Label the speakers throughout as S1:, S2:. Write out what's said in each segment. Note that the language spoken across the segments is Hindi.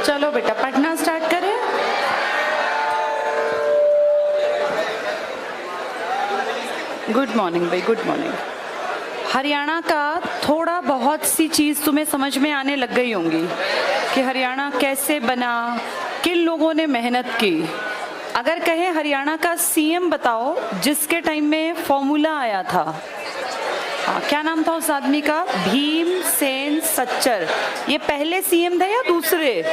S1: चलो बेटा पढ़ना स्टार्ट करें। गुड मॉर्निंग भाई, गुड मॉर्निंग। हरियाणा का थोड़ा बहुत सी चीज़ तुम्हें समझ में आने लग गई होंगी कि हरियाणा कैसे बना, किन लोगों ने मेहनत की। अगर कहें हरियाणा का सीएम बताओ जिसके टाइम में फॉर्मूला आया था, क्या नाम था उस आदमी का? भीमसेन सच्चर। ये पहले सीएम थे या दूसरे?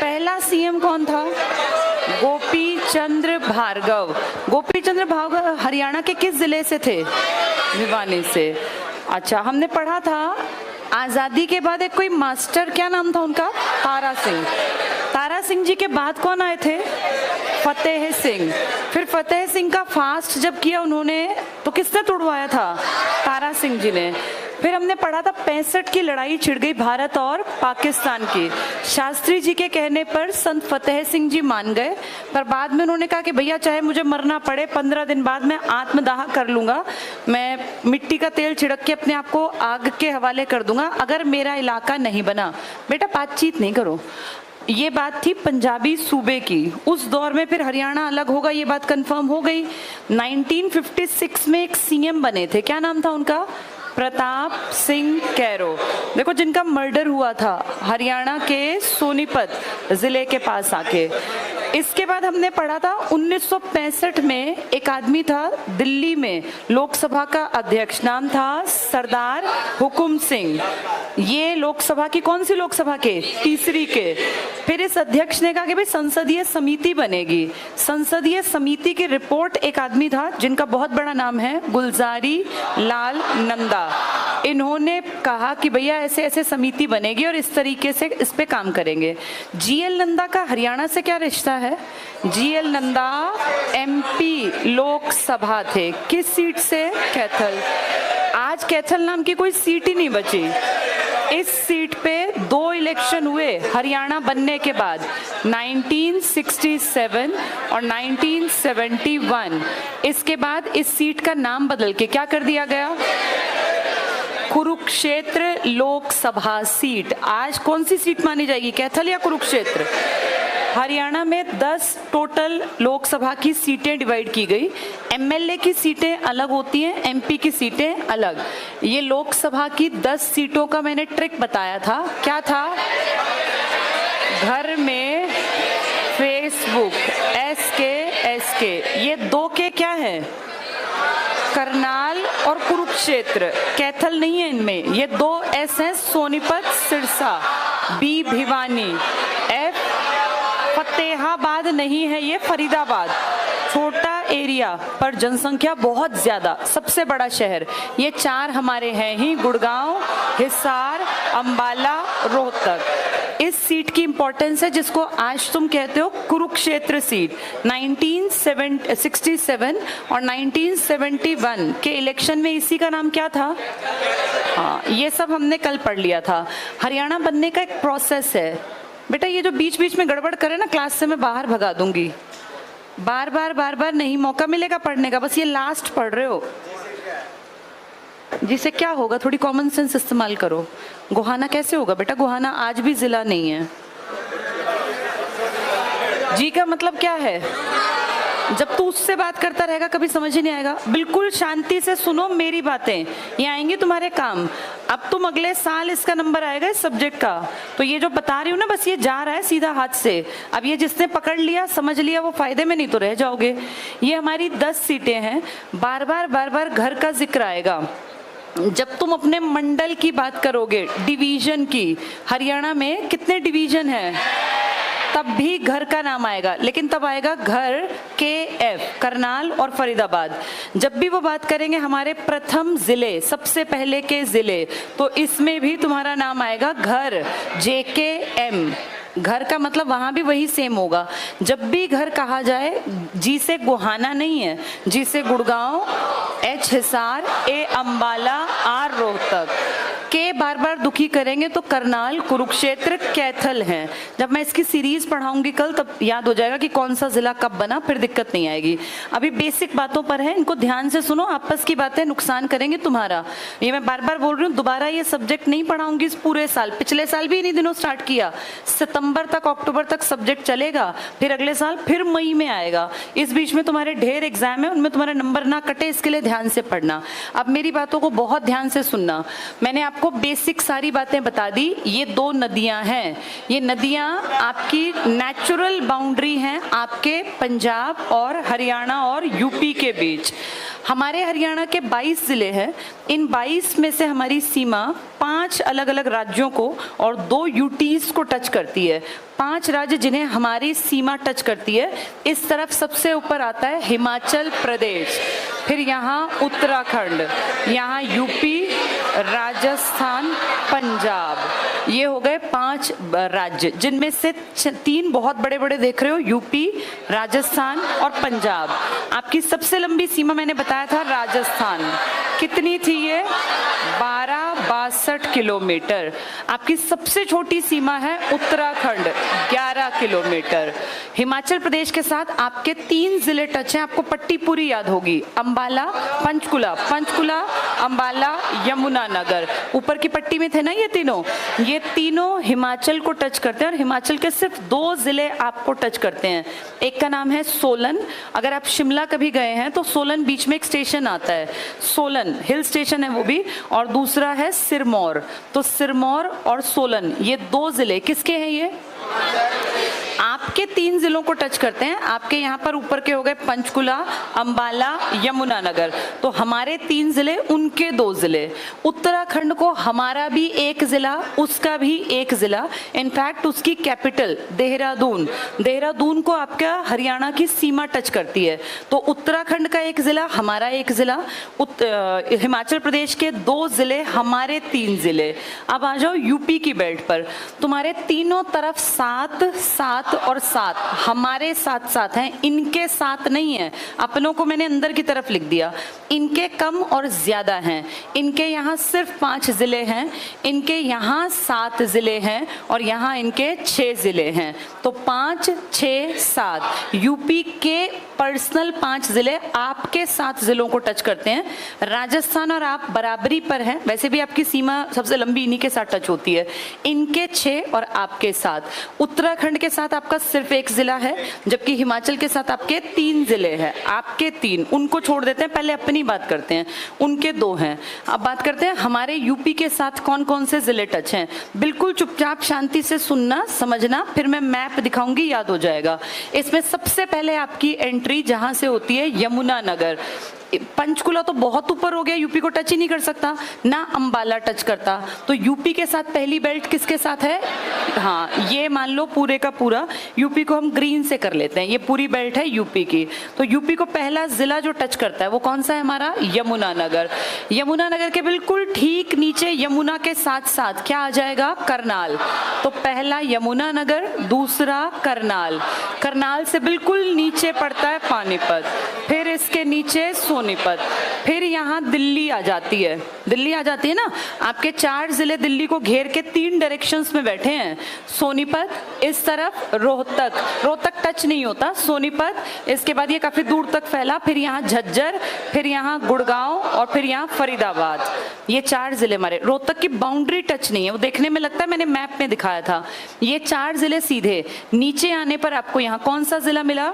S1: पहला सीएम कौन था? गोपी चंद्र भार्गव। गोपी चंद्र भार्गव हरियाणा के किस जिले से थे? भिवानी से। अच्छा, हमने पढ़ा था आजादी के बाद एक कोई मास्टर, क्या नाम था उनका? तारा सिंह। तारा सिंह जी के बाद कौन आए थे? फतेह सिंह। फिर फतेह सिंह का फास्ट जब किया उन्होंने तो किसने तुड़वाया था? तारा सिंह जी ने। फिर हमने पढ़ा था 65 की लड़ाई छिड़ गई भारत और पाकिस्तान की। शास्त्री जी के कहने पर संत फतेह सिंह जी मान गए, पर बाद में उन्होंने कहा कि भैया चाहे मुझे मरना पड़े, 15 दिन बाद मैं आत्मदाह कर लूंगा, मैं मिट्टी का तेल छिड़क के अपने आप को आग के हवाले कर दूंगा अगर मेरा इलाका नहीं बना। बेटा बातचीत नहीं करो। ये बात थी पंजाबी सूबे की। उस दौर में फिर हरियाणा अलग होगा, ये बात कंफर्म हो गई। 1956 में एक सीएम बने थे, क्या नाम था उनका? प्रताप सिंह कैरो। देखो जिनका मर्डर हुआ था हरियाणा के सोनीपत जिले के पास आके। इसके बाद हमने पढ़ा था 1965 में एक आदमी था दिल्ली में लोकसभा का अध्यक्ष, नाम था सरदार हुकुम सिंह। ये लोकसभा की कौन सी लोकसभा के? तीसरी के। फिर इस अध्यक्ष ने कहा कि भाई संसदीय समिति बनेगी। संसदीय समिति की रिपोर्ट एक आदमी था जिनका बहुत बड़ा नाम है गुलजारी लाल नंदा। इन्होंने कहा कि भैया ऐसे ऐसे समिति बनेगी और इस तरीके से इस पे काम करेंगे। जीएल नंदा का हरियाणा से क्या रिश्ता है? जीएल नंदा एमपी लोकसभा थे। किस सीट से? कैथल। आज कैथल नाम की कोई सीट ही नहीं बची। इस सीट पे 2 इलेक्शन हुए हरियाणा बनने के बाद, 1967 और 1971। इसके बाद इस सीट का नाम बदल के क्या कर दिया गया? कुरुक्षेत्र लोकसभा सीट। आज कौन सी सीट मानी जाएगी, कैथल या कुरुक्षेत्र? हरियाणा में 10 टोटल लोकसभा की सीटें डिवाइड की गई। एमएलए की सीटें अलग होती हैं, एमपी की सीटें अलग। ये लोकसभा की 10 सीटों का मैंने ट्रिक बताया था, क्या था? घर में फेसबुक, एसके। ये 2 के क्या हैं? करनाल और कुरुक्षेत्र। कैथल नहीं है इनमें। ये 2 एस हैं, सोनीपत सिरसा। बी भिवानी। एफ फतेहाबाद नहीं है, ये फरीदाबाद। छोटा एरिया पर जनसंख्या बहुत ज्यादा, सबसे बड़ा शहर। ये 4 हमारे हैं ही, गुड़गांव, हिसार, अंबाला, रोहतक। इस सीट की इंपॉर्टेंस है जिसको आज तुम कहते हो कुरुक्षेत्र सीट। 1967 और 1971 के इलेक्शन में इसी का नाम क्या था? हाँ, ये सब हमने कल पढ़ लिया था। हरियाणा बनने का एक प्रोसेस है बेटा। ये जो बीच बीच में गड़बड़ करे ना, क्लास से मैं बाहर भगा दूंगी। बार बार नहीं मौका मिलेगा पढ़ने का, बस ये लास्ट पढ़ रहे हो। जिससे क्या होगा, थोड़ी कॉमन सेंस इस्तेमाल करो। गोहाना कैसे होगा बेटा? गोहाना आज भी जिला नहीं है। जी का मतलब क्या है? जब तू उससे बात करता रहेगा कभी समझ ही नहीं आएगा। बिल्कुल शांति से सुनो मेरी बातें, ये आएंगी तुम्हारे काम। अब तुम अगले साल इसका नंबर आएगा इस सब्जेक्ट का, तो ये जो बता रही हूँ ना, बस ये जा रहा है सीधा हाथ से। अब ये जिसने पकड़ लिया, समझ लिया, वो फायदे में, नहीं तो रह जाओगे। ये हमारी 10 सीटें हैं। बार बार घर का जिक्र आएगा। जब तुम अपने मंडल की बात करोगे, डिवीजन की, हरियाणा में कितने डिवीजन हैं, तब भी घर का नाम आएगा, लेकिन तब आएगा घर के एफ, करनाल और फरीदाबाद। जब भी वो बात करेंगे हमारे प्रथम जिले, सबसे पहले के जिले, तो इसमें भी तुम्हारा नाम आएगा घर, JKM। घर का मतलब वहां भी वही सेम होगा। जब भी घर कहा जाए, जी से गोहाना नहीं है, जी से Gurgaon, H Hisar, A Ambala, R Rohtak, के ये बार बार दुखी करेंगे तो करनाल, कुरुक्षेत्र, कैथल हैं। जब मैं इसकी सीरीज पढ़ाऊंगी कल तब याद हो जाएगा कि कौन सा जिला कब बना, फिर दिक्कत नहीं आएगी। अभी बेसिक बातों पर है, इनको ध्यान से सुनो, आपस की बातें नुकसान करेंगे तुम्हारा। ये मैं बार बार बोल रही हूँ, दोबारा ये सब्जेक्ट नहीं पढ़ाऊंगी इस पूरे साल। पिछले साल भी इन्हीं दिनों स्टार्ट किया, सितंबर तक, अक्टूबर तक सब्जेक्ट चलेगा, फिर अगले साल फिर मई में आएगा। इस बीच में तुम्हारे ढेर एग्जाम है, उनमें तुम्हारे नंबर ना कटे, इसके लिए ध्यान से पढ़ना। अब मेरी बातों को बहुत ध्यान से सुनना। मैंने आपको बेसिक सारी बातें बता दी। ये 2 नदियां हैं, ये नदियां आपकी नेचुरल बाउंड्री हैं आपके पंजाब और हरियाणा और यूपी के बीच। हमारे हरियाणा के 22 जिले हैं, इन 22 में से हमारी सीमा 5 अलग अलग राज्यों को और 2 यूटीज को टच करती है। 5 राज्य जिन्हें हमारी सीमा टच करती है। इस तरफ सबसे ऊपर आता है हिमाचल प्रदेश, फिर यहाँ उत्तराखंड, यहाँ यूपी, राजस्थान, पंजाब। ये हो गए 5 राज्य, जिनमें से 3 बहुत बड़े बड़े देख रहे हो, यूपी, राजस्थान और पंजाब। आपकी सबसे लंबी सीमा मैंने बताया था राजस्थान, कितनी थी ये? 1262 किलोमीटर। आपकी सबसे छोटी सीमा है उत्तराखंड, 11 किलोमीटर। हिमाचल प्रदेश के साथ आपके 3 जिले टच हैं, आपको पट्टी पूरी याद होगी, अंबाला, पंचकुला, पंचकुला, अंबाला, यमुनानगर। ऊपर की पट्टी में थे ना ये तीनों हिमाचल को टच करते हैं, और हिमाचल के सिर्फ 2 जिले आपको टच करते हैं। एक का नाम है सोलन, अगर आप शिमला कभी गए हैं तो सोलन बीच में एक स्टेशन आता है, सोलन हिल स्टेशन है वो भी, और दूसरा है सिरमौर। तो सिरमौर और सोलन, ये 2 जिले किसके हैं? ये आपके 3 जिलों को टच करते हैं। आपके यहाँ पर ऊपर के हो गए पंचकुला, अंबाला, यमुनानगर, तो हमारे 3 जिले, उनके 2 जिले। उत्तराखंड को हमारा भी 1 जिला, उसका भी 1 जिला, इनफैक्ट उसकी कैपिटल देहरादून, देहरादून को आपका हरियाणा की सीमा टच करती है। तो उत्तराखंड का 1 जिला, हमारा 1 जिला, हिमाचल प्रदेश के 2 जिले, हमारे 3 जिले। अब आ जाओ यूपी की बेल्ट पर, तुम्हारे तीनों तरफ 7, 7 और 7, हमारे 7 हैं, इनके 7 नहीं है। अपनों को मैंने अंदर की तरफ लिख दिया, इनके कम और ज्यादा हैं। इनके यहाँ सिर्फ 5 जिले हैं, इनके यहाँ 7 जिले हैं, और यहाँ इनके 6 जिले हैं। तो 5, 6, 7 यूपी के पर्सनल 5 जिले आपके 7 जिलों को टच करते हैं। राजस्थान और आप बराबरी पर हैं, वैसे भी आपकी सीमा सबसे लंबी इन्हीं के साथ टच होती है। इनके 6 और आपके 7। उत्तराखंड के साथ आपका सिर्फ 1 जिला है, जबकि हिमाचल के साथ आपके 3 जिले हैं। आपके 3, उनको छोड़ देते हैं, पहले अपनी बात करते हैं, उनके 2 हैं। अब बात करते हैं हमारे यूपी के साथ कौन कौन से जिले टच हैं। बिल्कुल चुपचाप शांति से सुनना, समझना, फिर मैं मैप दिखाऊंगी, याद हो जाएगा। इसमें सबसे पहले आपकी एंट्री जहां से होती है यमुनानगर। पंचकुला तो बहुत ऊपर हो गया, यूपी को टच ही नहीं कर सकता, ना अंबाला टच करता। तो यूपी के साथ पहली बेल्ट किसके साथ है? हाँ, ये मान लो पूरे का पूरा यूपी को हम ग्रीन से कर लेते हैं, ये पूरी बेल्ट है यूपी की। तो यूपी को पहला जिला जो टच करता है वो कौन सा है? हमारा यमुनानगर। यमुनानगर के बिल्कुल ठीक नीचे यमुना के साथ साथ क्या आ जाएगा? करनाल। तो पहला यमुनानगर, दूसरा करनाल। करनाल से बिल्कुल नीचे पड़ता है पानीपत, फिर इसके नीचे सोनीपत, फिर यहाँ दिल्ली आ जाती है। दिल्ली आ जाती है ना, आपके 4 जिले दिल्ली को घेर के 3 डायरेक्शंस में बैठे हैं। सोनीपत, इस तरफ रोहतक, रोहतक टच नहीं होता, सोनीपत, इसके बाद ये काफी दूर तक फैला, फिर यहाँ झज्जर, फिर यहाँ गुड़गांव, और फिर यहाँ फरीदाबाद। ये 4 जिले हमारे। रोहतक की बाउंड्री टच नहीं है, वो देखने में लगता है मैंने मैप में दिखाया था। ये 4 जिले सीधे नीचे आने पर आपको यहाँ कौन सा जिला मिला?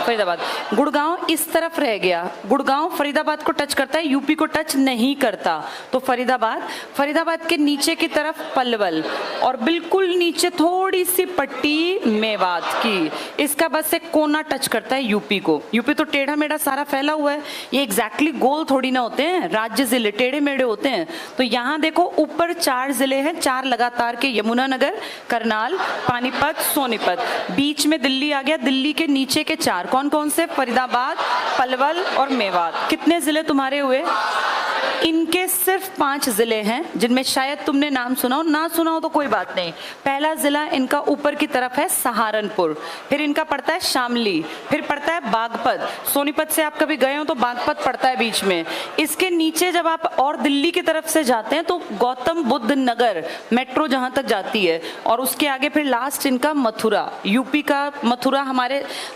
S1: फरीदाबाद। गुड़गांव इस तरफ रह गया, गुड़गांव फरीदाबाद को टच करता है, यूपी को टच नहीं करता, तो फरीदाबाद। फरीदाबाद के नीचे की तरफ पलवल, और बिल्कुल नीचे थोड़ी सी पट्टी मेवात की, इसका बस एक कोना टच करता है यूपी को। यूपी तो टेढ़ा मेढ़ा सारा फैला हुआ है, ये एग्जैक्टली गोल थोड़ी ना होते हैं, राज्य जिले टेढ़े मेढ़े होते हैं। तो यहाँ देखो ऊपर 4 जिले हैं, 4 लगातार के, यमुनानगर, करनाल, पानीपत, सोनीपत, बीच में दिल्ली आ गया, दिल्ली के नीचे के 4 कौन कौन से? फरीदाबाद, पलवल और मेवात। कितने जिले तुम्हारे हुए? इनके सिर्फ 5 जिले हैं जिनमें शायद तुमने नाम सुना हो, ना सुना हो तो कोई बात नहीं। पहला जिला इनका ऊपर की तरफ है सहारनपुर, फिर इनका पड़ता है शामली, फिर पड़ता है बागपत। सोनीपत से आप कभी गए हो तो बागपत पड़ता है बीच में। इसके नीचे जब आप और दिल्ली की तरफ से जाते हैं तो गौतम बुद्ध नगर मेट्रो जहां तक जाती है, और उसके आगे फिर लास्ट इनका मथुरा, यूपी का मथुरा।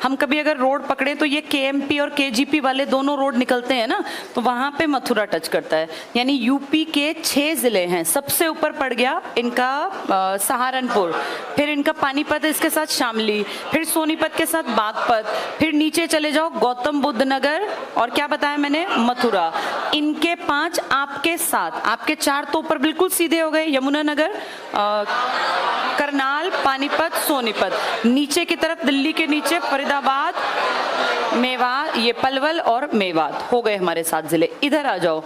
S1: हम कभी अगर रोड पकड़े तो ये केएमपी और केजीपी वाले दोनों रोड निकलते हैं ना, तो वहां पे मथुरा टच करता है। यानी यूपी के 6 जिले हैं। सबसे ऊपर पड़ गया इनका सहारनपुर, फिर इनका पानीपत इसके साथ शामली, फिर सोनीपत के साथ बागपत, फिर नीचे चले जाओ गौतम बुद्ध नगर, और क्या बताया मैंने, मथुरा। इनके 5 आपके 7, आपके 4 तो ऊपर बिल्कुल सीधे हो गए, यमुनानगर, करनाल, पानीपत, सोनीपत। नीचे की तरफ दिल्ली के नीचे फरीदाबाद, मेवात, ये पलवल और मेवात हो गए हमारे 7 जिले। इधर आ जाओ,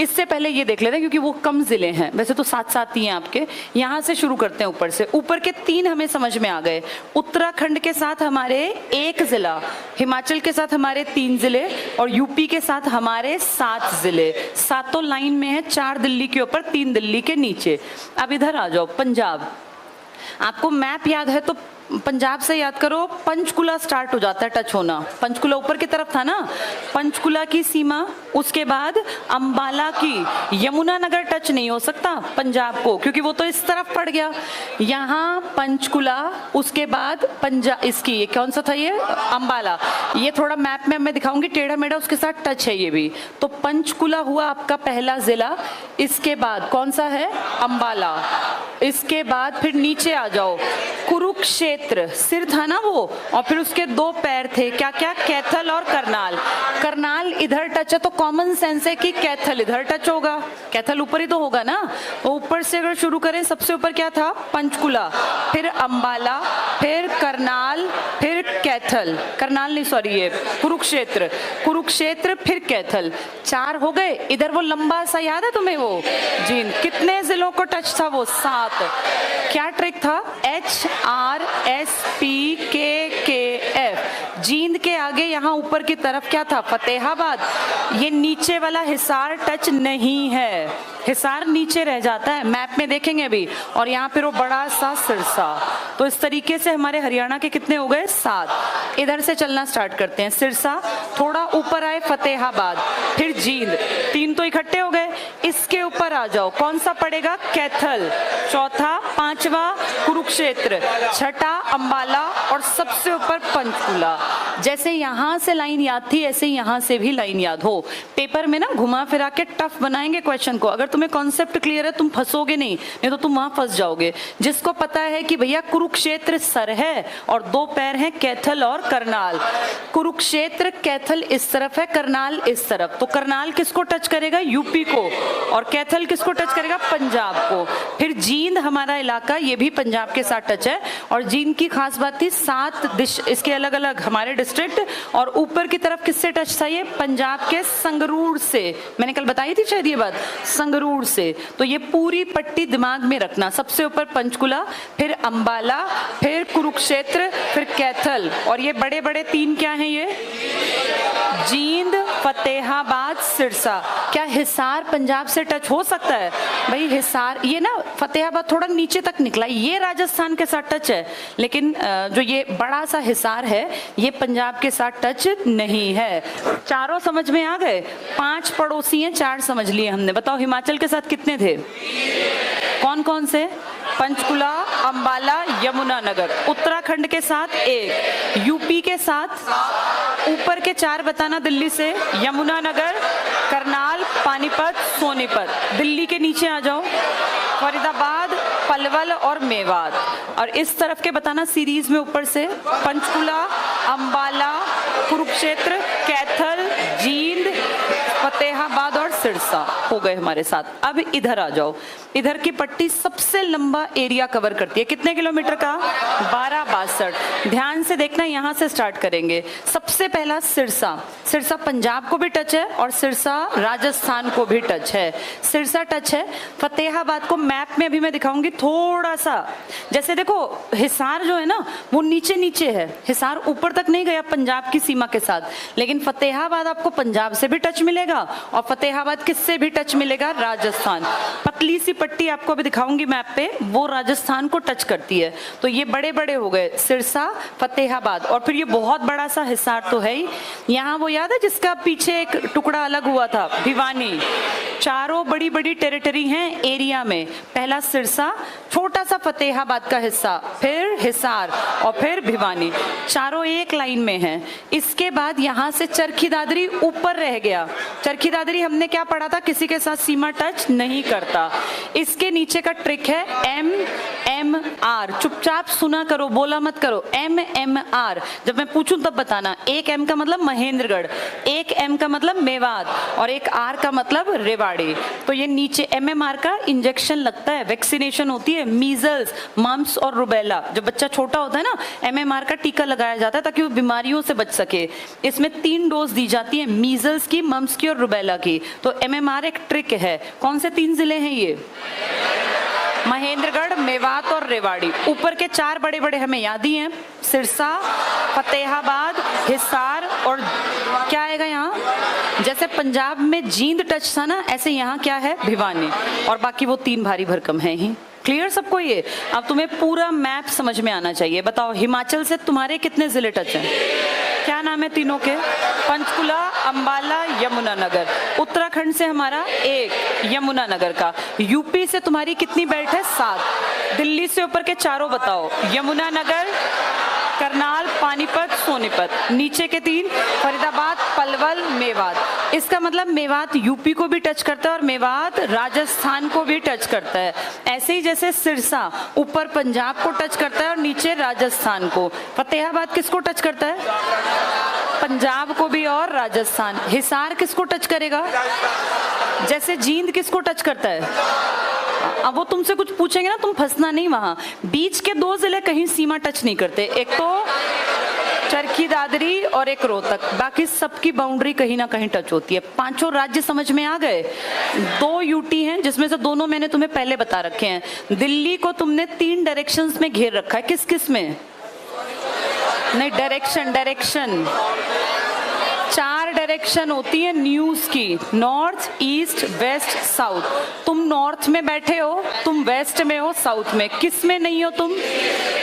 S1: इससे पहले ये देख लेते हैं क्योंकि वो कम जिले हैं, वैसे तो 7 ही हैं आपके। यहाँ से शुरू करते हैं ऊपर से। ऊपर के 3 हमें समझ में आ गए। उत्तराखंड के साथ हमारे 1 जिला, हिमाचल के साथ हमारे 3 जिले, और यूपी के साथ हमारे 7 जिले। 7 लाइन में है, 4 दिल्ली के ऊपर, 3 दिल्ली के नीचे। अब इधर आ जाओ, पंजाब। आपको मैप याद है तो पंजाब से याद करो, पंचकुला स्टार्ट हो जाता है टच होना। पंचकुला ऊपर की तरफ था ना, पंचकुला की सीमा, उसके बाद अंबाला की। यमुनानगर टच नहीं हो सकता पंजाब को क्योंकि वो तो इस तरफ पड़ गया। यहाँ पंचकुला, उसके बाद पंजाब, इसकी ये कौन सा था, ये अंबाला। ये थोड़ा मैप में मैं दिखाऊंगी टेढ़ा मेढ़ा, उसके साथ टच है ये भी। तो पंचकुला हुआ आपका पहला जिला। इसके बाद कौन सा है, अंबाला। इसके बाद फिर नीचे आ जाओ, कुरुक्षेत्र, सिर था ना वो, और फिर उसके 2 पैर थे, क्या क्या, कैथल और करनाल। करनाल इधर टच है तो कॉमन सेंस है कि कैथल इधर टच होगा, कैथल ऊपर ही तो होगा ना। तो ऊपर से अगर शुरू करें, सबसे ऊपर क्या था, पंचकुला, फिर अंबाला, फिर करनाल, फिर कैथल, करनाल नहीं सॉरी, ये कुरुक्षेत्र, कुरुक्षेत्र फिर कैथल। 4 हो गए। इधर वो लंबा सा याद है तुम्हें, वो जींद, कितने जिलों को टच था वो, 7। क्या ट्रिक था, HRSPKKF। जींद के आगे यहाँ ऊपर की तरफ क्या था, फतेहाबाद। ये नीचे वाला हिसार टच नहीं है, हिसार नीचे रह जाता है, मैप में देखेंगे अभी। और यहाँ फिर वो बड़ा सा सिरसा। तो इस तरीके से हमारे हरियाणा के कितने हो गए, 7। इधर से चलना स्टार्ट करते हैं। सिरसा, थोड़ा ऊपर आए फतेहाबाद, फिर जींद, 3 तो इकट्ठे हो गए। इसके ऊपर आ जाओ, कौन सा पड़ेगा, कैथल, चौथा, 5वां कुरुक्षेत्र, 6ठा अंबाला, और सबसे ऊपर पंचकुला। जैसे यहाँ से लाइन याद थी ऐसे यहाँ से भी लाइन याद हो। पेपर में ना घुमा फिरा के टफ बनाएंगे क्वेश्चन को। अगर तुम्हें कॉन्सेप्ट क्लियर है तुम फंसोगे नहीं तो तुम वहां फंस जाओगे। जिसको पता है कि भैया कुरुक्षेत्र सर है और 2 पैर हैं, कैथल और करनाल। कुरुक्षेत्र, कैथल इस तरफ है, करनाल इस तरफ, तो करनाल किसको टच करेगा, यूपी को, और कैथल किसको टच करेगा, पंजाब को। फिर जींद हमारा इलाका, ये भी पंजाब के साथ टच है। और जींद की खास बात थी, 7 इसके अलग अलग हमारे डिस्ट्रिक्ट, और ऊपर की तरफ किससे टच था, ये पंजाब के संगरूर से। मैंने कल बताई थी शायद ये बात, संगरूर से। तो ये पूरी पट्टी दिमाग में रखना। सबसे ऊपर पंचकुला, फिर अंबाला, फिर कुरुक्षेत्र, फिर कैथल, और ये बड़े बड़े 3 क्या हैं, ये जींद, फतेहाबाद, सिरसा। क्या हिसार पंजाब से टच हो सकता है भाई, हिसार ये ना फतेहाबाद थोड़ा नीचे तक निकला, ये राजस्थान के साथ टच है, लेकिन जो ये बड़ा सा हिसार है ये पंजाब के साथ टच नहीं है। चारों समझ में आ गए। 5 पड़ोसी हैं, 4 समझ लिए हमने। बताओ हिमाचल के साथ कितने थे, कौन कौन से, पंचकुला, अंबाला, यमुनानगर। उत्तराखंड के साथ 1, यूपी के साथ ऊपर के 4 बताना, दिल्ली से यमुनानगर, करनाल, पानीपत, सोनीपत। दिल्ली के नीचे आ जाओ, फरीदाबाद, पलवल और मेवात। और इस तरफ के बताना सीरीज में ऊपर से, पंचकुला, अंबाला, कुरुक्षेत्र, कैथल, जींद, फतेहाबाद और सिरसा हो गए हमारे साथ। अब इधर आ जाओ। इधर की पट्टी सबसे लंबा एरिया कवर करती है, कितने किलोमीटर का, 12 62। ध्यान से देखना, यहाँ से स्टार्ट करेंगे। सबसे पहला सिरसा। सिरसा पंजाब को भी टच है और सिरसा राजस्थान को भी टच है। सिरसा टच है। फतेहाबाद को मैप में अभी मैं दिखाऊंगी थोड़ा सा। जैसे देखो हिसार जो है ना वो नीचे नीचे है, हिसार ऊपर तक नहीं गया पंजाब की सीमा के साथ, लेकिन फतेहाबाद आपको पंजाब से भी टच मिलेगा और फतेहाबाद किससे भी टच मिलेगा, राजस्थान। पतली सी पट्टी आपको अभी दिखाऊंगी मैप पे, वो राजस्थान को टच करती है। तो ये बड़े बड़े हो गए सिरसा, फतेहाबाद, और फिर ये बहुत बड़ा सा हिसार तो है ही। यहाँ वो याद है जिसका पीछे एक टुकड़ा अलग हुआ था, भिवानी। चारों बड़ी बड़ी टेरिटरी हैं एरिया में। पहला सिरसा, छोटा सा फतेहाबाद का हिस्सा, फिर हिसार और फिर भिवानी, चारों एक लाइन में हैं। इसके बाद यहाँ से चरखी दादरी ऊपर रह गया। चरखी दादरी हमने क्या पढ़ा था, किसी के साथ सीमा टच नहीं करता। इसके नीचे का ट्रिक है MMR। चुपचाप सुना करो, बोला मत करो। MMR जब मैं पूछूं तब बताना। एक M का मतलब महेंद्रगढ़, एक M का मतलब मेवात और एक R का मतलब रेवाड़ी। तो ये नीचे MMR का इंजेक्शन लगता है, वैक्सीनेशन होती है, मीजल्स, मम्स और रुबेला। जब बच्चा छोटा होता है ना, MMR का टीका लगाया जाता है ताकि वो बीमारियों से बच सके। इसमें 3 डोज दी जाती है, मीजल्स की, मम्स की और रुबेला की। तो MMR एक ट्रिक है। कौन से 3 जिले हैं ये, महेंद्रगढ़, मेवात और रेवाड़ी। ऊपर के 4 बड़े बड़े हमें याद ही हैं, सिरसा, फतेहाबाद, हिसार और क्या आएगा यहाँ, जैसे पंजाब में जींद टच था ना, ऐसे यहाँ क्या है, भिवानी, और बाकी वो 3 भारी भरकम है ही। क्लियर सबको ये? अब तुम्हें पूरा मैप समझ में आना चाहिए। बताओ हिमाचल से तुम्हारे कितने जिले टच हैं, क्या नाम है तीनों के, पंचकुला, अंबाला, यमुनानगर। उत्तराखंड से हमारा 1, यमुनानगर का। यूपी से तुम्हारी कितनी बेल्ट है, 7। दिल्ली से ऊपर के चारों बताओ, यमुनानगर, करनाल, पानीपत, सोनीपत। नीचे के 3, फरीदाबाद, पलवल, मेवात। इसका मतलब मेवात यूपी को भी टच करता है और मेवात राजस्थान को भी टच करता है। ऐसे ही जैसे सिरसा ऊपर पंजाब को टच करता है और नीचे राजस्थान को। फतेहाबाद किसको टच करता है, पंजाब को भी और राजस्थान। हिसार किसको टच करेगा, जैसे जींद किसको टच करता है। अब वो तुमसे कुछ पूछेंगे ना, तुम फंसना नहीं। वहां बीच के 2 जिले कहीं सीमा टच नहीं करते, एक तो चरखी दादरी और एक रोहतक, बाकी सबकी बाउंड्री कहीं ना कहीं टच होती है। 5 राज्य समझ में आ गए। 2 यूटी हैं जिसमें से दोनों मैंने तुम्हें पहले बता रखे हैं। दिल्ली को तुमने 3 डायरेक्शंस में घेर रखा है, किस किस में, नहीं डायरेक्शन 4 डायरेक्शन होती है न्यूज की, नॉर्थ, ईस्ट, वेस्ट, साउथ। तुम नॉर्थ में बैठे हो, तुम वेस्ट में हो, साउथ में, किस में नहीं हो तुम,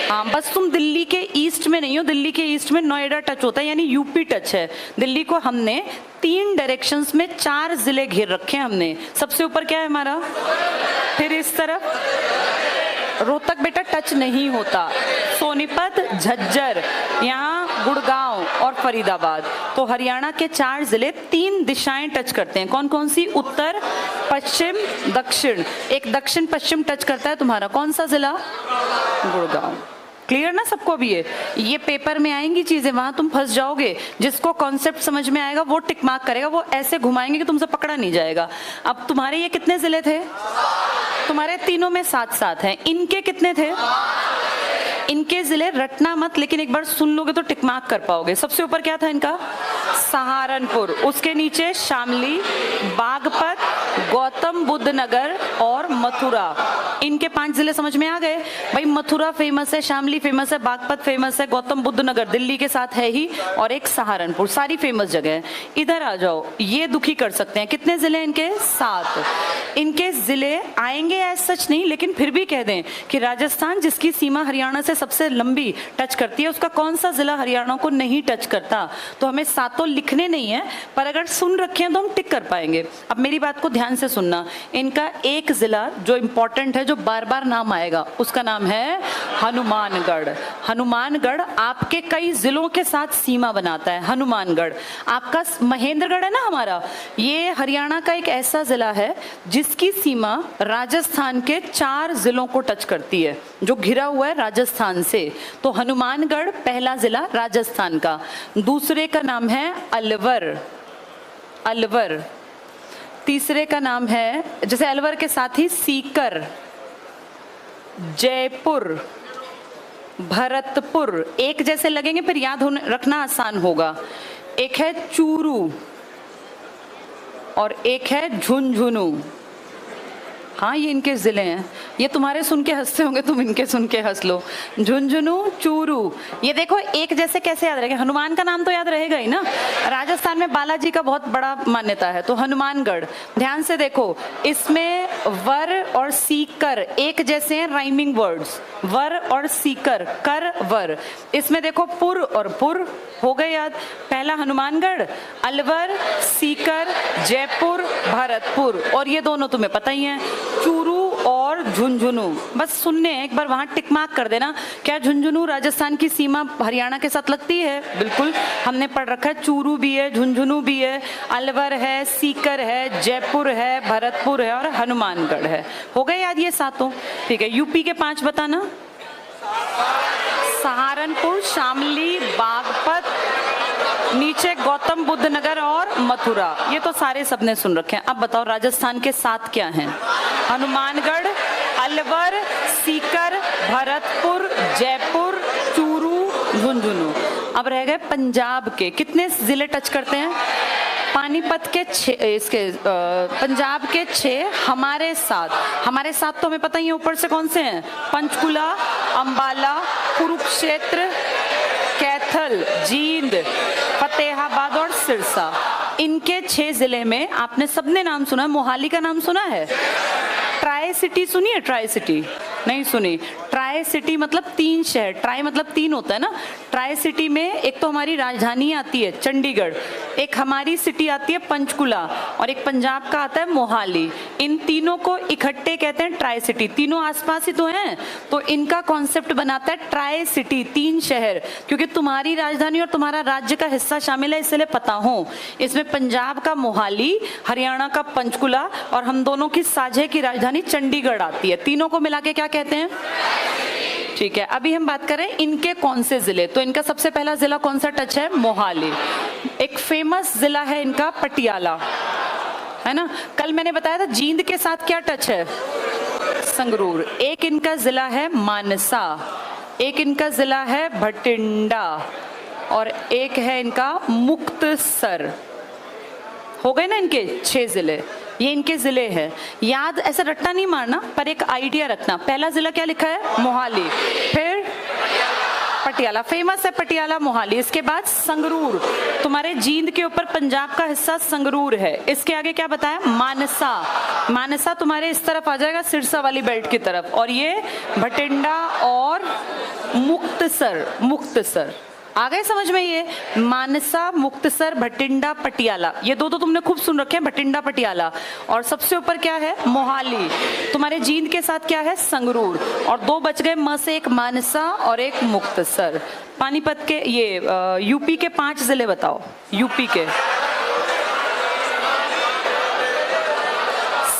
S1: हाँ बस तुम दिल्ली के ईस्ट में नहीं हो। दिल्ली के ईस्ट में नोएडा टच होता है, यानी यूपी टच है। दिल्ली को हमने 3 डायरेक्शंस में 4 जिले घेर रखे हैं हमने। सबसे ऊपर क्या है हमारा, फिर इस तरफ रोहतक बेटा टच नहीं होता, सोनीपत, झज्जर, यहाँ गुड़गांव और फरीदाबाद। तो हरियाणा के 4 जिले 3 दिशाएं टच करते हैं। कौन कौन सी, उत्तर, पश्चिम, दक्षिण। एक दक्षिण पश्चिम टच करता है तुम्हारा, कौन सा जिला, गुड़गांव। क्लियर ना सबको भी ये पेपर में आएंगी चीजें, वहां तुम फंस जाओगे। जिसको कॉन्सेप्ट समझ में आएगा वो टिक मार्क करेगा, वो ऐसे घुमाएंगे कि तुमसे पकड़ा नहीं जाएगा। अब तुम्हारे ये कितने जिले थे, तुम्हारे तीनों में 7-7 हैं। इनके कितने थे, इनके जिले रटना मत, लेकिन एक बार सुन लोगे तो टिक मार्क कर पाओगे। सबसे ऊपर क्या था इनका, सहारनपुर, उसके नीचे शामली, बागपत, गौतम बुद्ध नगर और मथुरा। इनके 5 जिले समझ में आ गए भाई। मथुरा फेमस है, शामली फेमस है, बागपत फेमस है, गौतम बुद्ध नगर दिल्ली के साथ है ही, और एक सहारनपुर, सारी फेमस जगह है। इधर आ जाओ, ये दुखी कर सकते हैं। कितने जिले इनके, 7। इनके जिले आएंगे एज सच नहीं, लेकिन फिर भी कह दें कि राजस्थान जिसकी सीमा हरियाणा से सबसे लंबी टच करती है, उसका कौन सा जिला हरियाणा को नहीं टच करता। तो हमें 7 लिखने नहीं है, पर अगर सुन रखे हैं तो हम टिक कर पाएंगे। अब मेरी बात को ध्यान से सुनना। इनका एक जिला जो इंपॉर्टेंट है, जो बार बार नाम आएगा, उसका नाम है हनुमानगढ़। हनुमानगढ़ आपके कई जिलों के साथ सीमा बनाता है। हनुमानगढ़ आपका महेंद्रगढ़ है ना हमारा, ये हरियाणा का एक ऐसा जिला है जिसकी सीमा राजस्थान के 4 जिलों को टच करती है, जो घिरा हुआ है राजस्थान से। तो हनुमानगढ़ पहला जिला राजस्थान का। दूसरे का नाम है अलवर, अलवर। तीसरे का नाम है, जैसे अलवर के साथ ही सीकर, जयपुर, भरतपुर, एक जैसे लगेंगे फिर याद रखना आसान होगा। एक है चूरू और एक है झुंझुनू। हाँ ये इनके जिले हैं, ये तुम्हारे सुन के हंसते होंगे, तुम इनके सुन के हंस लो। झुंझुनू, चूरू, ये देखो एक जैसे कैसे याद रहेगा? हनुमान का नाम तो याद रहेगा ही ना। राजस्थान में बालाजी का बहुत बड़ा मान्यता है, तो हनुमानगढ़। ध्यान से देखो, इसमें वर और सीकर एक जैसे हैं, राइमिंग वर्ड्स, वर और सीकर, कर वर। इसमें देखो पुर और पुर, हो गए याद। पहला हनुमानगढ़, अलवर, सीकर, जयपुर, भरतपुर, और ये दोनों तुम्हें पता ही है, चूरू और झुंझुनू। बस सुनने एक बार वहां टिक मार्क कर देना। क्या झुंझुनू राजस्थान की सीमा हरियाणा के साथ लगती है? बिल्कुल, हमने पढ़ रखा है। चूरू भी है, झुंझुनू भी है, अलवर है, सीकर है, जयपुर है, भरतपुर है और हनुमानगढ़ है। हो गए याद ये सातों? ठीक है, यूपी के 5 बताना। सहारनपुर, शामली, बागपत, नीचे गौतम बुद्ध नगर और मथुरा। ये तो सारे सबने सुन रखे हैं। अब बताओ राजस्थान के 7 क्या हैं? हनुमानगढ़, अलवर, सीकर, भरतपुर, जयपुर, चूरू, झुंझुनू। अब रह गए पंजाब के। कितने जिले टच करते हैं? पानीपत के 6, इसके पंजाब के 6, हमारे 7। हमारे 7 तो हमें पता ही है ऊपर से कौन से हैं? पंचकुला, अंबाला, कुरुक्षेत्र, कैथल, जींद, फतेहाबाद और सिरसा। इनके 6 जिले में आपने सबने नाम सुना है। मोहाली का नाम सुना है? ट्राई सिटी सुनी है? ट्राई सिटी नहीं सुनी? ट्राई सिटी मतलब 3 शहर, ट्राई मतलब 3 होता है ना। ट्राई सिटी में एक तो हमारी राजधानी आती है चंडीगढ़, एक हमारी सिटी आती है पंचकुला और एक पंजाब का आता है मोहाली। इन तीनों को इकट्ठे कहते हैं ट्राई सिटी। तीनों आसपास ही तो हैं, तो इनका कॉन्सेप्ट बनाता है ट्राई सिटी, 3 शहर। क्योंकि तुम्हारी राजधानी और तुम्हारा राज्य का हिस्सा शामिल है, इसलिए पता हो। इसमें पंजाब का मोहाली, हरियाणा का पंचकुला और हम दोनों की साझे की राजधानी चंडीगढ़ आती है। तीनों को मिला के क्या कहते हैं? ठीक है, अभी हम बात करें इनके कौन से जिले। तो इनका सबसे पहला जिला कौन सा टच है? मोहाली। एक फेमस जिला है इनका पटियाला, है ना। कल मैंने बताया था जींद के साथ क्या टच है? संगरूर। एक इनका जिला है मानसा, एक इनका जिला है भटिंडा और एक है इनका मुक्तसर। हो गए ना इनके 6 जिले। ये इनके जिले हैं। याद ऐसे रट्टा नहीं मारना, पर एक आइडिया रखना। पहला जिला क्या लिखा है? मोहाली, फिर पटियाला, फेमस है पटियाला, मोहाली। इसके बाद संगरूर, तुम्हारे जींद के ऊपर पंजाब का हिस्सा संगरूर है। इसके आगे क्या बताया? मानसा। मानसा तुम्हारे इस तरफ आ जाएगा, सिरसा वाली बेल्ट की तरफ। और ये भटिंडा और मुक्तसर। मुक्तसर आ गए समझ में? ये मानसा, मुक्तसर, भटिंडा, पटियाला, ये दो तो तुमने खूब सुन रखे हैं, भटिंडा, पटियाला। और सबसे ऊपर क्या है? मोहाली। तुम्हारे जींद के साथ क्या है? संगरूर। और 2 बच गए म से, एक मानसा और एक मुक्तसर। पानीपत के ये यूपी के 5 जिले बताओ। यूपी के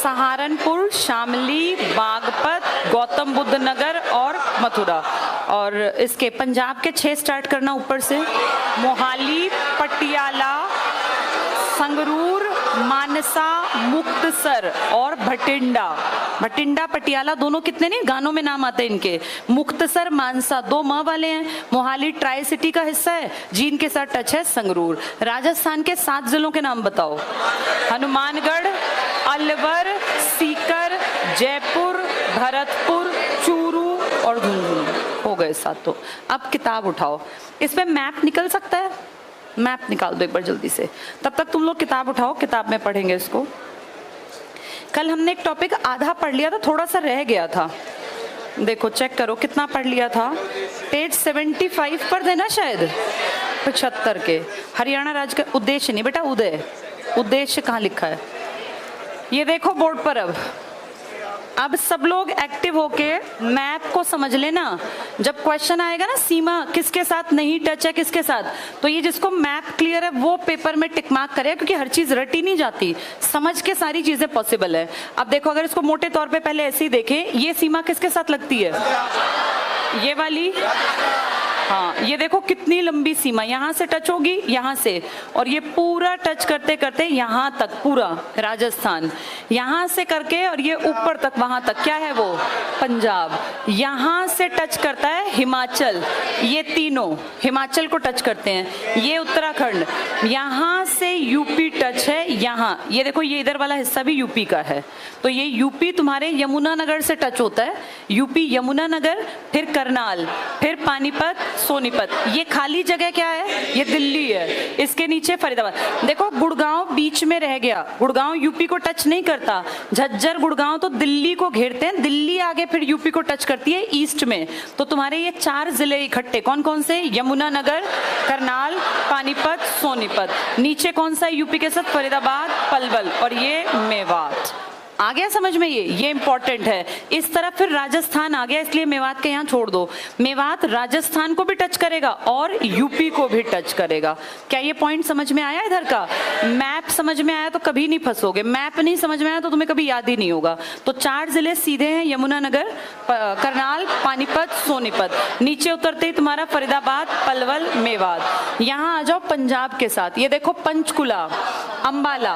S1: सहारनपुर, शामली, बागपत, गौतम बुद्ध नगर और मथुरा। और इसके पंजाब के 6 स्टार्ट करना ऊपर से। मोहाली, पटियाला, संगरूर, मानसा, मुक्तसर और भटिंडा। भटिंडा पटियाला दोनों कितने नहीं गानों में नाम आते हैं इनके। मुक्तसर, मानसा 2 म वाले हैं। मोहाली ट्राई सिटी का हिस्सा है। जींद के साथ टच है संगरूर। राजस्थान के 7 जिलों के नाम बताओ। हनुमानगढ़, अलवर, सीकर, जयपुर, भरतपुर, चूरू और झुंझुनू। हो गए 7 तो। अब किताब उठाओ। इसमें मैप निकल सकता है? मैप निकाल दो एक बार जल्दी से। तब तक तुम लोग किताब उठाओ, किताब में पढ़ेंगे इसको। कल हमने एक टॉपिक आधा पढ़ लिया था, थोड़ा सा रह गया था। देखो चेक करो कितना पढ़ लिया था। पेज 75 पर देना शायद 75 के। हरियाणा राज्य का उद्देश्य नहीं बेटा, उदय। उद्देश्य कहाँ लिखा है? ये देखो बोर्ड पर। अब सब लोग एक्टिव होके मैप को समझ लेना। जब क्वेश्चन आएगा ना सीमा किसके साथ नहीं टच है किसके साथ, तो ये जिसको मैप क्लियर है वो पेपर में टिक मार्क करे, क्योंकि हर चीज रटी नहीं जाती, समझ के सारी चीजें पॉसिबल है। अब देखो अगर इसको मोटे तौर पे पहले ऐसे ही देखें, ये सीमा किसके साथ लगती है? ये वाली हाँ, ये देखो कितनी लंबी सीमा, यहाँ से टच होगी, यहाँ से, और ये पूरा टच करते करते यहाँ तक, पूरा राजस्थान, यहाँ से करके और ये ऊपर तक, वहाँ तक, क्या है वो, पंजाब। यहाँ से टच करता है हिमाचल, ये तीनों हिमाचल को टच करते हैं, ये उत्तराखंड, यहाँ से यूपी टच है, यहाँ ये देखो, ये इधर वाला हिस्सा भी यूपी का है। तो ये यूपी तुम्हारे यमुनानगर से टच होता है, यूपी यमुनानगर, फिर करनाल, फिर पानीपत, सोनीपत। ये खाली जगह क्या है, ये दिल्ली है, इसके नीचे फरीदाबाद। देखो गुड़गांव बीच में रह गया, गुड़गांव यूपी को टच नहीं करता, झज्जर गुड़गांव तो दिल्ली को घेरते हैं, दिल्ली आगे फिर यूपी को टच करती है ईस्ट में। तो तुम्हारे ये 4 जिले इकट्ठे, कौन कौन से, यमुनानगर, करनाल, पानीपत, सोनीपत। नीचे कौन सा है यूपी के साथ, फरीदाबाद, पलवल, और ये मेवात। आ गया समझ में, ये इंपॉर्टेंट है। इस तरफ फिर राजस्थान आ गया, इसलिए मेवात के यहाँ छोड़ दो। मेवात राजस्थान को भी टच करेगा और यूपी को भी टच करेगा। क्या ये पॉइंट समझ में आया इधर का? मैप समझ में आया तो कभी नहीं फंसोगे, मैप नहीं समझ में आया तो तुम्हें कभी याद ही नहीं होगा। तो 4 जिले सीधे हैं, यमुनानगर, करनाल, पानीपत, सोनीपत। नीचे उतरते ही तुम्हारा फरीदाबाद, पलवल, मेवात। यहाँ आ जाओ पंजाब के साथ, ये देखो पंचकुला, अंबाला,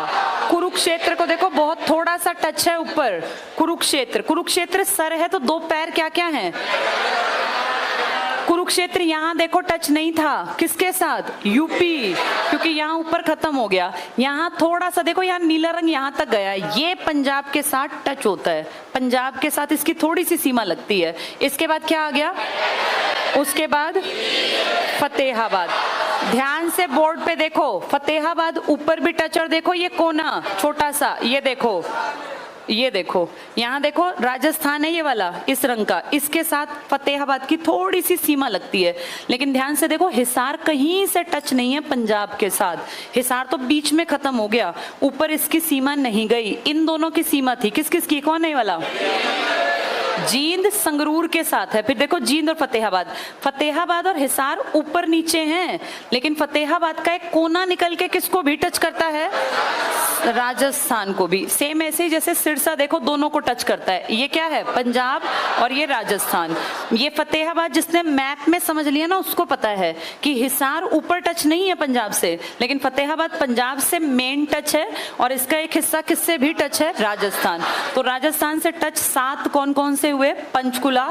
S1: कुरुक्षेत्र को देखो, बहुत थोड़ा सा टच है ऊपर, कुरुक्षेत्र। कुरुक्षेत्र सर है तो 2 पैर क्या क्या हैं, कुरुक्षेत्र यहाँ देखो टच नहीं था, किसके साथ, यूपी, क्योंकि यहाँ ऊपर खत्म हो गया। यहाँ थोड़ा सा देखो, यहाँ नीला रंग यहाँ तक गया, ये पंजाब के साथ टच होता है, पंजाब के साथ इसकी थोड़ी सी सीमा लगती है। इसके बाद क्या आ गया, उसके बाद फतेहाबाद। ध्यान से बोर्ड पे देखो, फतेहाबाद ऊपर भी टच, और देखो ये कोना छोटा सा, ये देखो, ये देखो, यहाँ देखो राजस्थान है ये वाला, इस रंग का, इसके साथ फतेहाबाद की थोड़ी सी सीमा लगती है। लेकिन ध्यान से देखो, हिसार कहीं से टच नहीं है पंजाब के साथ, हिसार तो बीच में खत्म हो गया, ऊपर इसकी सीमा नहीं गई। इन दोनों की सीमा थी, किस किस की, कौन है वाला, जींद संगरूर के साथ है। फिर देखो जींद और फतेहाबाद, फतेहाबाद और हिसार ऊपर नीचे हैं, लेकिन फतेहाबाद का एक कोना निकल के किसको भी टच करता है, राजस्थान को भी। सेम ऐसे जैसे सिरसा देखो दोनों को टच करता है, ये क्या है, पंजाब और ये राजस्थान। ये फतेहाबाद जिसने मैप में समझ लिया ना उसको पता है कि हिसार ऊपर टच नहीं है पंजाब से, लेकिन फतेहाबाद पंजाब से मेन टच है, और इसका एक हिस्सा किससे भी टच है, राजस्थान। तो राजस्थान से टच 7 कौन कौन से हुए, पंचकुला,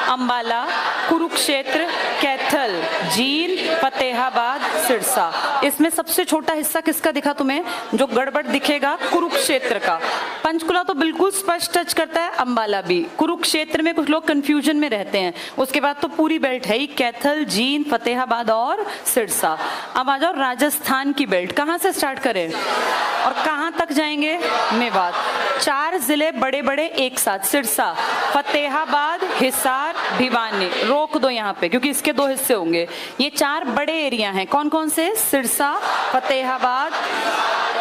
S1: अंबाला, कुरुक्षेत्र, कैथल, जींद, फतेहाबाद, सिरसा। इसमें सबसे छोटा हिस्सा किसका दिखा तुम्हें, जो गड़बड़ दिखेगा, कुरुक्षेत्र का। पंचकुला तो बिल्कुल स्पष्ट टच करता है, अंबाला भी। कुरुक्षेत्र में कुछ लोग कंफ्यूजन में रहते हैं, उसके बाद तो पूरी बेल्ट है ही, कैथल, जींद, फतेहाबाद और सिरसा। अब आ जाओ राजस्थान की बेल्ट, कहां से स्टार्ट करें और कहां तक जाएंगे, मेवात। 4 जिले बड़े बड़े एक साथ, सिरसा, फतेहाबाद, हिसार, भिवानी। रोक दो यहाँ पे क्योंकि इसके 2 हिस्से होंगे। ये 4 बड़े एरिया हैं, कौन कौन से, सिरसा, फतेहाबाद,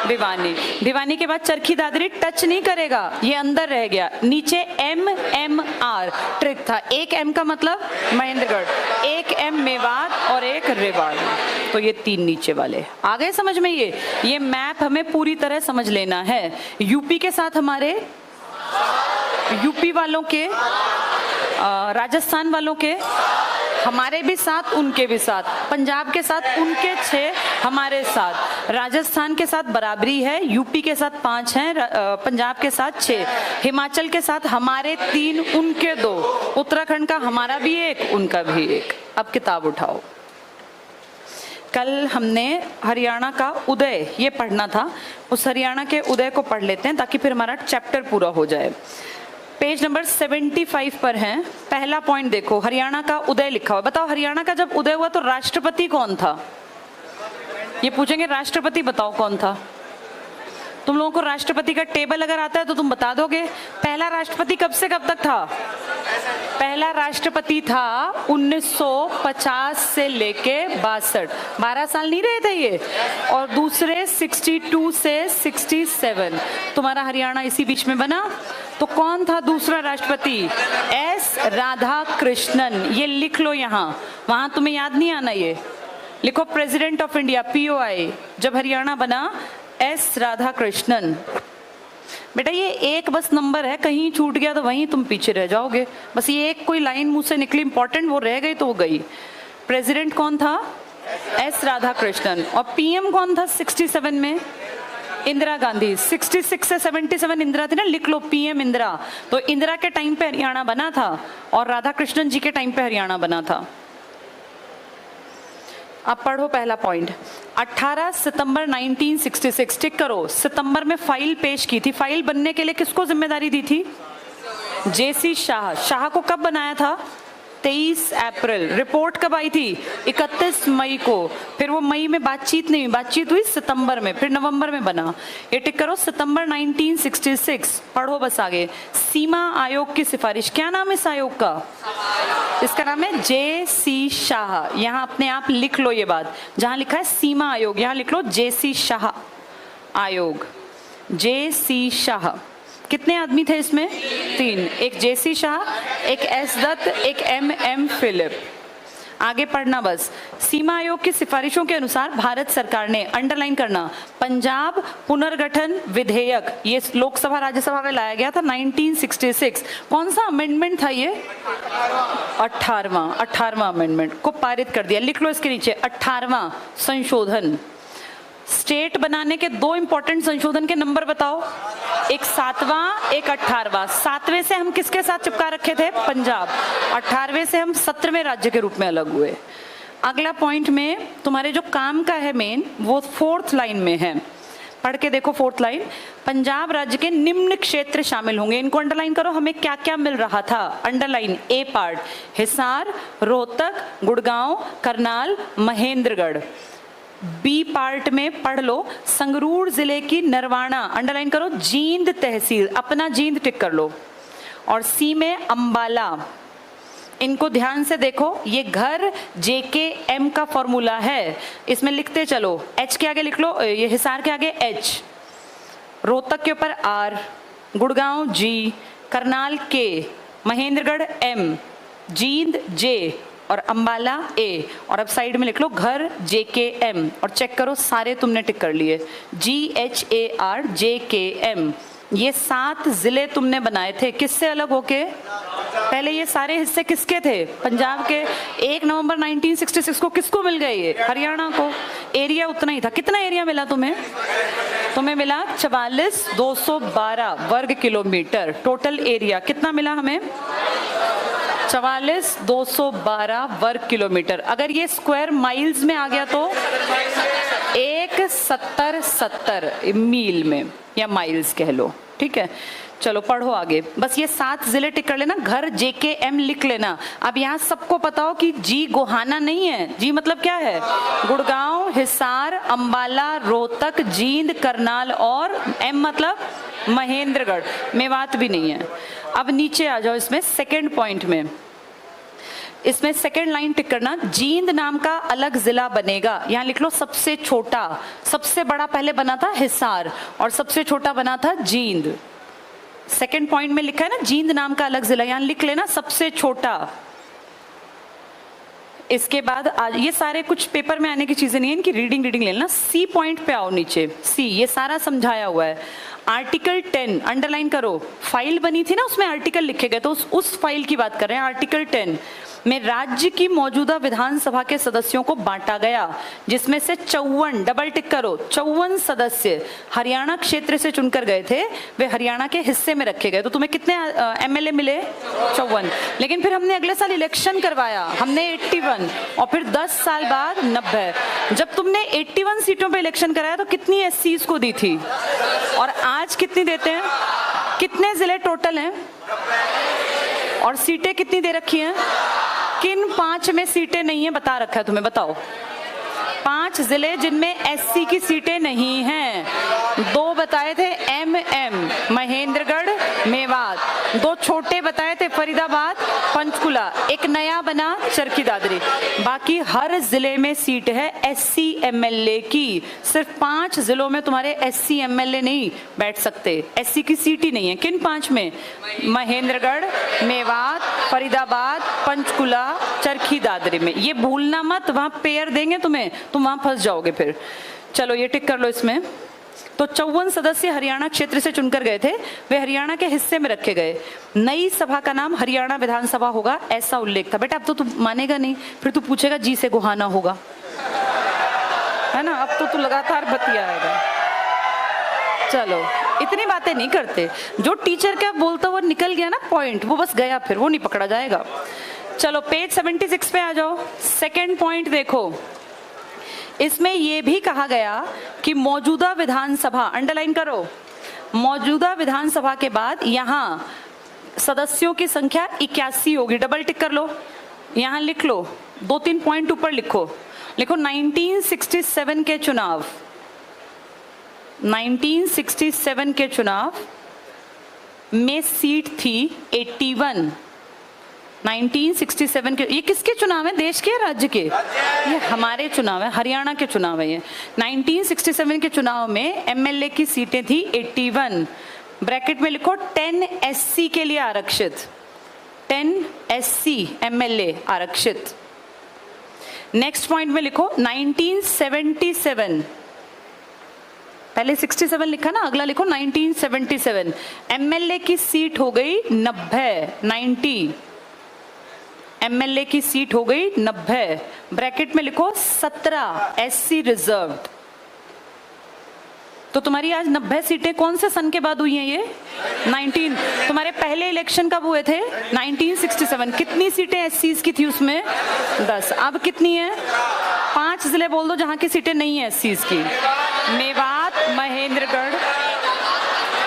S1: भिवानी। भिवानी के बाद चरखी दादरी टच नहीं करेगा, ये अंदर रह गया। नीचे MMR ट्रिक था, 1 M का मतलब महेंद्रगढ़, 1 M मेवात और 1 रेवाड़ी। तो ये 3 नीचे वाले आ गए समझ में। ये मैप हमें पूरी तरह समझ लेना है। यूपी के साथ हमारे, यूपी वालों के, राजस्थान वालों के, हमारे भी 7 उनके भी 7, पंजाब के साथ उनके 6 हमारे 7, राजस्थान के साथ बराबरी है, यूपी के साथ 5 हैं, पंजाब के साथ 6, हिमाचल के साथ हमारे 3 उनके 2, उत्तराखंड का हमारा भी 1 उनका भी 1। अब किताब उठाओ। कल हमने हरियाणा का उदय ये पढ़ना था, उस हरियाणा के उदय को पढ़ लेते हैं ताकि फिर हमारा चैप्टर पूरा हो जाए। पेज नंबर 75 पर है। पहला पॉइंट देखो, हरियाणा का उदय लिखा हुआ। बताओ हरियाणा का जब उदय हुआ तो राष्ट्रपति कौन था? ये पूछेंगे राष्ट्रपति बताओ कौन था। तुम लोगों को राष्ट्रपति का टेबल अगर आता है तो तुम बता दोगे। पहला राष्ट्रपति कब से कब तक था? पहला राष्ट्रपति था 1950 से लेके 62, 12 साल नहीं रहे थे ये। और दूसरे 62 से 67। तुम्हारा हरियाणा इसी बीच में बना। तो कौन था दूसरा राष्ट्रपति? एस राधा कृष्णन। ये लिख लो यहाँ, वहां तुम्हें याद नहीं आना। ये लिखो प्रेसिडेंट ऑफ इंडिया POI जब हरियाणा बना, एस राधा कृष्णन। बेटा ये एक बस नंबर है, कहीं छूट गया तो वहीं तुम पीछे रह जाओगे। बस ये एक कोई लाइन मुंह से निकली इंपॉर्टेंट, वो रह गई तो वो गई। प्रेसिडेंट कौन था? एस राधाकृष्णन। और पीएम कौन था 67 में? इंदिरा गांधी। 66 से 77 इंदिरा थी ना, लिख लो पीएम इंदिरा। तो इंदिरा के टाइम पे हरियाणा बना था और राधाकृष्णन जी के टाइम पे हरियाणा बना था। अब पढ़ो पहला पॉइंट। 18 सितंबर 1966, टिक करो, सितंबर में फाइल पेश की थी। फाइल बनने के लिए किसको जिम्मेदारी दी थी? जेसी शाह। शाह को कब बनाया था? 23 अप्रैल। रिपोर्ट कब आई थी? 31 मई को। फिर वो मई में बातचीत नहीं हुई, बातचीत हुई सितंबर में, फिर नवंबर में बना। ये टिक करो, सितंबर 1966। पढ़ो बस आगे। सीमा आयोग की सिफारिश, क्या नाम है इस आयोग का? इसका नाम है जेसी शाह। यहाँ अपने आप लिख लो ये बात, जहां लिखा है सीमा आयोग यहाँ लिख लो जेसी शाह आयोग। जेसी शाह। कितने आदमी थे इसमें? 3। एक जेसी शाह, एक एस दत्त, एक एम फिलिप। आगे पढ़ना बस। सीमा आयोग की सिफारिशों के अनुसार भारत सरकार ने, अंडरलाइन करना, पंजाब पुनर्गठन विधेयक, ये लोकसभा राज्यसभा में लाया गया था 1966। कौन सा अमेंडमेंट था ये? 18वां अमेंडमेंट को पारित कर दिया। लिख लो इसके नीचे 18वां संशोधन। स्टेट बनाने के 2 इंपॉर्टेंट संशोधन के नंबर बताओ। एक 7वां, एक 18वां। 7वें से हम किसके साथ चिपका रखे थे? पंजाब। 18वें से हम 17वें राज्य के रूप में अलग हुए। अगला पॉइंट में तुम्हारे जो काम का है मेन, वो 4th लाइन में है। पढ़ के देखो 4th लाइन। पंजाब राज्य के निम्न क्षेत्र शामिल होंगे। इनको अंडरलाइन करो, हमें क्या क्या मिल रहा था। Underline A part, Hisar, Rohtak, Gurgaon, Karnal, Mahendragarh. B part में पढ़ लो, संगरूर जिले की नरवाना, अंडरलाइन करो, जींद तहसील, अपना जींद टिक कर लो। और सी में अंबाला। इनको ध्यान से देखो, ये घर JKM का फॉर्मूला है, इसमें लिखते चलो। H के आगे लिख लो, ये हिसार के आगे H, रोहतक के ऊपर R, Gurgaon G, Karnal K, Mahendragarh M, Jind J और अंबाला A। और अब साइड में लिख लो घर JKM और चेक करो सारे तुमने टिक कर लिए। GHAR JKM। ये 7 जिले तुमने बनाए थे, किससे अलग होके? पहले ये सारे हिस्से किसके थे? पंजाब के। 1 नवंबर 1966 को किसको मिल गए? ये हरियाणा को। एरिया उतना ही था। कितना एरिया मिला तुम्हें? तुम्हें मिला 44,212 वर्ग किलोमीटर। टोटल एरिया कितना मिला हमें? 44,212 वर्ग किलोमीटर। अगर ये स्क्वायर माइल्स में आ गया तो 1,70 मील में, या माइल्स कह लो, ठीक है। चलो पढ़ो आगे। बस ये 7 जिले टिक कर लेना, घर JKM लिख लेना। अब यहाँ सबको पता हो कि जी गोहाना नहीं है। जी मतलब क्या है? गुड़गांव, हिसार, अंबाला, रोहतक, जींद, करनाल, और M मतलब महेंद्रगढ़। मेवात भी नहीं है। अब नीचे आ जाओ, इसमें सेकेंड पॉइंट में, इसमें सेकेंड लाइन टिक करना, जींद नाम का अलग जिला बनेगा। यहाँ लिख लो सबसे छोटा। सबसे बड़ा पहले बना था हिसार और सबसे छोटा बना था जींद। सेकेंड पॉइंट में लिखा है ना जींद नाम का अलग जिला, यहाँ लिख लेना सबसे छोटा। इसके बाद आज ये सारे कुछ पेपर में आने की चीजें नहीं है, इनकी रीडिंग लेना। सी पॉइंट पे आओ नीचे। सी, ये सारा समझाया हुआ है। आर्टिकल 10 अंडरलाइन करो। फाइल बनी थी ना, उसमें आर्टिकल लिखे गए, तो उस फाइल की बात कर रहे हैं। आर्टिकल 10 में राज्य की मौजूदा विधानसभा के सदस्यों को बांटा गया, जिसमें से 54, डबल टिक करो, 54 सदस्य हरियाणा क्षेत्र से चुनकर गए थे, वे हरियाणा के हिस्से में रखे गए। तो तुम्हें कितने MLA मिले? 54। लेकिन फिर हमने अगले साल इलेक्शन करवाया, हमने 81, और फिर 10 साल बाद 90। जब तुमने 81 सीटों पर इलेक्शन कराया तो कितनी SCs को दी थी, और आज कितनी देते हैं? कितने जिले टोटल हैं और सीटें कितनी दे रखी हैं? किन 5 में सीटें नहीं है बता रखा है तुम्हें, बताओ। 5 जिले जिनमें SC की सीटें नहीं हैं। 2 बताए थे MM, महेंद्रगढ़, मेवात। 2 छोटे बताए थे फरीदाबाद, पंचकुला। एक नया बना चरखी दादरी। बाकी हर जिले में सीट है SC MLA की। सिर्फ 5 जिलों में तुम्हारे SC MLA नहीं बैठ सकते, SC की सीट ही नहीं है। किन 5 में? महेंद्रगढ़, मेवात, फरीदाबाद, पंचकुला, चरखी दादरी में। ये भूलना मत, वहां पेयर देंगे तुम्हें, तुम वहां फंस जाओगे फिर। चलो ये टिक कर लो इसमें। तो 54 सदस्य हरियाणा क्षेत्र से चुनकर गए थे, वे हरियाणा के हिस्से में रखे गए। नई सभा का नाम हरियाणा विधानसभा होगा, ऐसा उल्लेख था। बेटा अब तो तू मानेगा नहीं, फिर तू पूछेगा जी से गुहाना होगा, है ना। अब तो तू लगातार बतियाएगा। चलो इतनी बातें नहीं करते, जो टीचर का बोलता हुआ निकल गया ना पॉइंट, वो बस गया, फिर वो नहीं पकड़ा जाएगा। चलो पेज 76 पे आ जाओ। सेकंड पॉइंट देखो, इसमें यह भी कहा गया कि मौजूदा विधानसभा, अंडरलाइन करो, मौजूदा विधानसभा के बाद यहां सदस्यों की संख्या 81 होगी। डबल टिक कर लो, यहां लिख लो, 2-3 पॉइंट ऊपर लिखो। लिखो 1967 के चुनाव, 1967 के चुनाव में सीट थी 81। 1967 के, ये किसके चुनाव है, देश के राज्य के? ये हमारे चुनाव है, हरियाणा के चुनाव है ये। 1967 के चुनाव में एमएलए की सीटें थी 81। ब्रैकेट में लिखो 10 SC के लिए आरक्षित, 10 SC एमएलए आरक्षित। नेक्स्ट पॉइंट में लिखो 1977, पहले 67 लिखा ना, अगला लिखो 1977। एमएलए की सीट हो गई 90 एमएलए की सीट हो गई 90। ब्रैकेट में लिखो 17 SC रिजर्व्ड। तो तुम्हारी आज 90 सीटें कौन से सन के बाद हुई हैं? ये 19। तुम्हारे पहले इलेक्शन कब हुए थे? 1967। कितनी सीटें SCs की थी उसमें? 10। अब कितनी है? 5 जिले बोल दो जहां की सीटें नहीं है SCs की। मेवात, महेंद्रगढ़,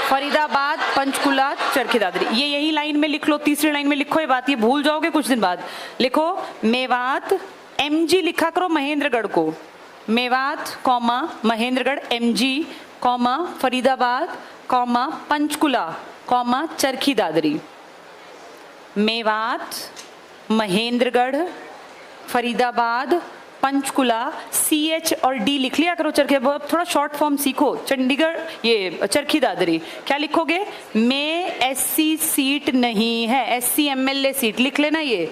S1: फरीदाबाद, पंचकुला, चरखी दादरी। ये यही लाइन में लिख लो, तीसरी लाइन में लिखो ये बात, ये भूल जाओगे कुछ दिन बाद। लिखो मेवात, MG लिखा करो महेंद्रगढ़ को, Mewat comma Mahendragarh, MG comma Faridabad comma Panchkula comma Charkhi Dadri. Mewat, Mahendragarh, Faridabad, Panchkula, CH और D लिख लिया करो। चरखी, थोड़ा शॉर्ट फॉर्म सीखो। चंडीगढ़, ये चरखी दादरी। क्या लिखोगे? में SC सीट नहीं है, SC MLA सीट लिख लेना। ये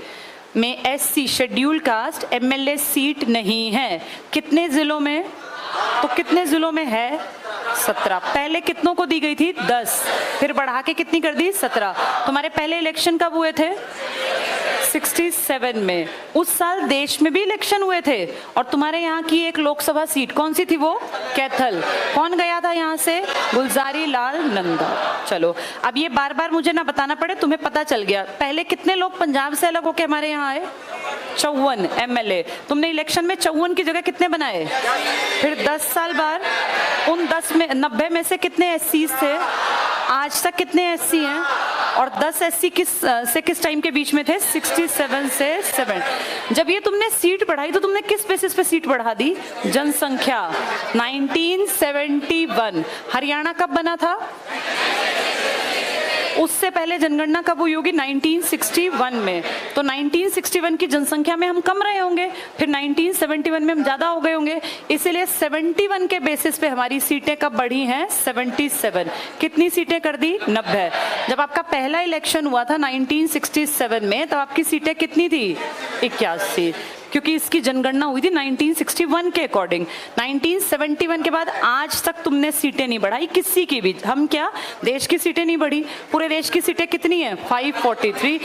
S1: में SC schedule caste MLA seat नहीं है। कितने जिलों में? तो कितने जिलों में है? 17। पहले कितनों को दी गई थी? 10। फिर बढ़ा के कितनी कर दी? 17। तुम्हारे पहले इलेक्शन कब हुए थे? 67 में। उस साल देश में भी इलेक्शन हुए थे, और तुम्हारे यहाँ की एक लोकसभा सीट कौन सी थी? वो कैथल। कौन गया था यहाँ से? गुलजारी लाल नंदा। चलो अब ये बार बार मुझे ना बताना पड़े, तुम्हें पता चल गया। पहले कितने लोग पंजाब से अलग होके हमारे यहाँ आए? 54 MLA। तुमने इलेक्शन में 54 की जगह कितने बनाए? फिर 10 साल बाद उन 90 में से कितने SCs थे? आज तक कितने SC हैं? और 10 SC किस टाइम के बीच में थे? 67 से 7। जब ये तुमने सीट बढ़ाई तो तुमने किस बेसिस पे सीट बढ़ा दी? जनसंख्या। 1971। हरियाणा कब बना था? उससे पहले जनगणना कब हुई होगी? 1961 में। तो 1961 की जनसंख्या में हम कम रहे होंगे, फिर 1971 में हम ज्यादा हो गए होंगे, इसीलिए 71 के बेसिस पे हमारी सीटें कब बढ़ी हैं? 77। कितनी सीटें कर दी? 90। जब आपका पहला इलेक्शन हुआ था 1967 में, तब आपकी सीटें कितनी थी? 81, क्योंकि इसकी जनगणना हुई थी 1961 के अकॉर्डिंग। 1971 के बाद आज तक तुमने सीटें नहीं बढ़ाई किसी की भी। हम क्या, देश की सीटें नहीं बढ़ी। पूरे देश की सीटें कितनी है? 543।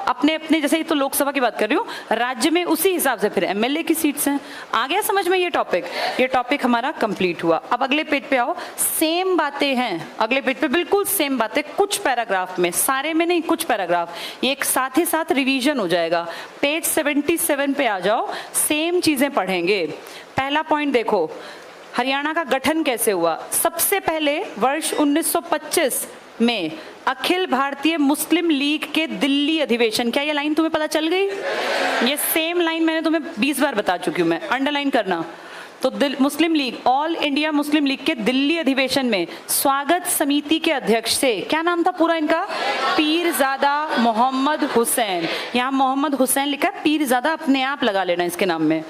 S1: अपने अपने जैसे, तो लोकसभा की बात कर रही हूँ, राज्य में उसी हिसाब से फिर MLA की सीट्स हैं। आ गया समझ में ये टॉपिक? ये टॉपिक हमारा कंप्लीट हुआ। अब अगले पेज पे आओ। सेम बातें हैं अगले पेज पे, बिल्कुल सेम बातें, कुछ पैराग्राफ में, सारे में नहीं, कुछ पैराग्राफ। ये एक साथ ही साथ रिवीजन हो जाएगा। पेज 77 पे आ जाओ, सेम चीजें पढ़ेंगे। पहला पॉइंट देखो, हरियाणा का गठन कैसे हुआ? सबसे पहले वर्ष 1925 में अखिल भारतीय मुस्लिम लीग के दिल्ली अधिवेशन। क्या ये लाइन तुम्हें पता चल गई? ये सेम लाइन मैंने तुम्हें 20 बार बता चुकी हूं, मैं, अंडरलाइन करना। तो Muslim League, All India Muslim League के दिल्ली अधिवेशन में स्वागत समिति के अध्यक्ष से, क्या नाम था पूरा इनका? पीरजादा मोहम्मद हुसैन। यहाँ मोहम्मद हुसैन लिखा, पीरजादा अपने आप लगा लेना इसके नाम में।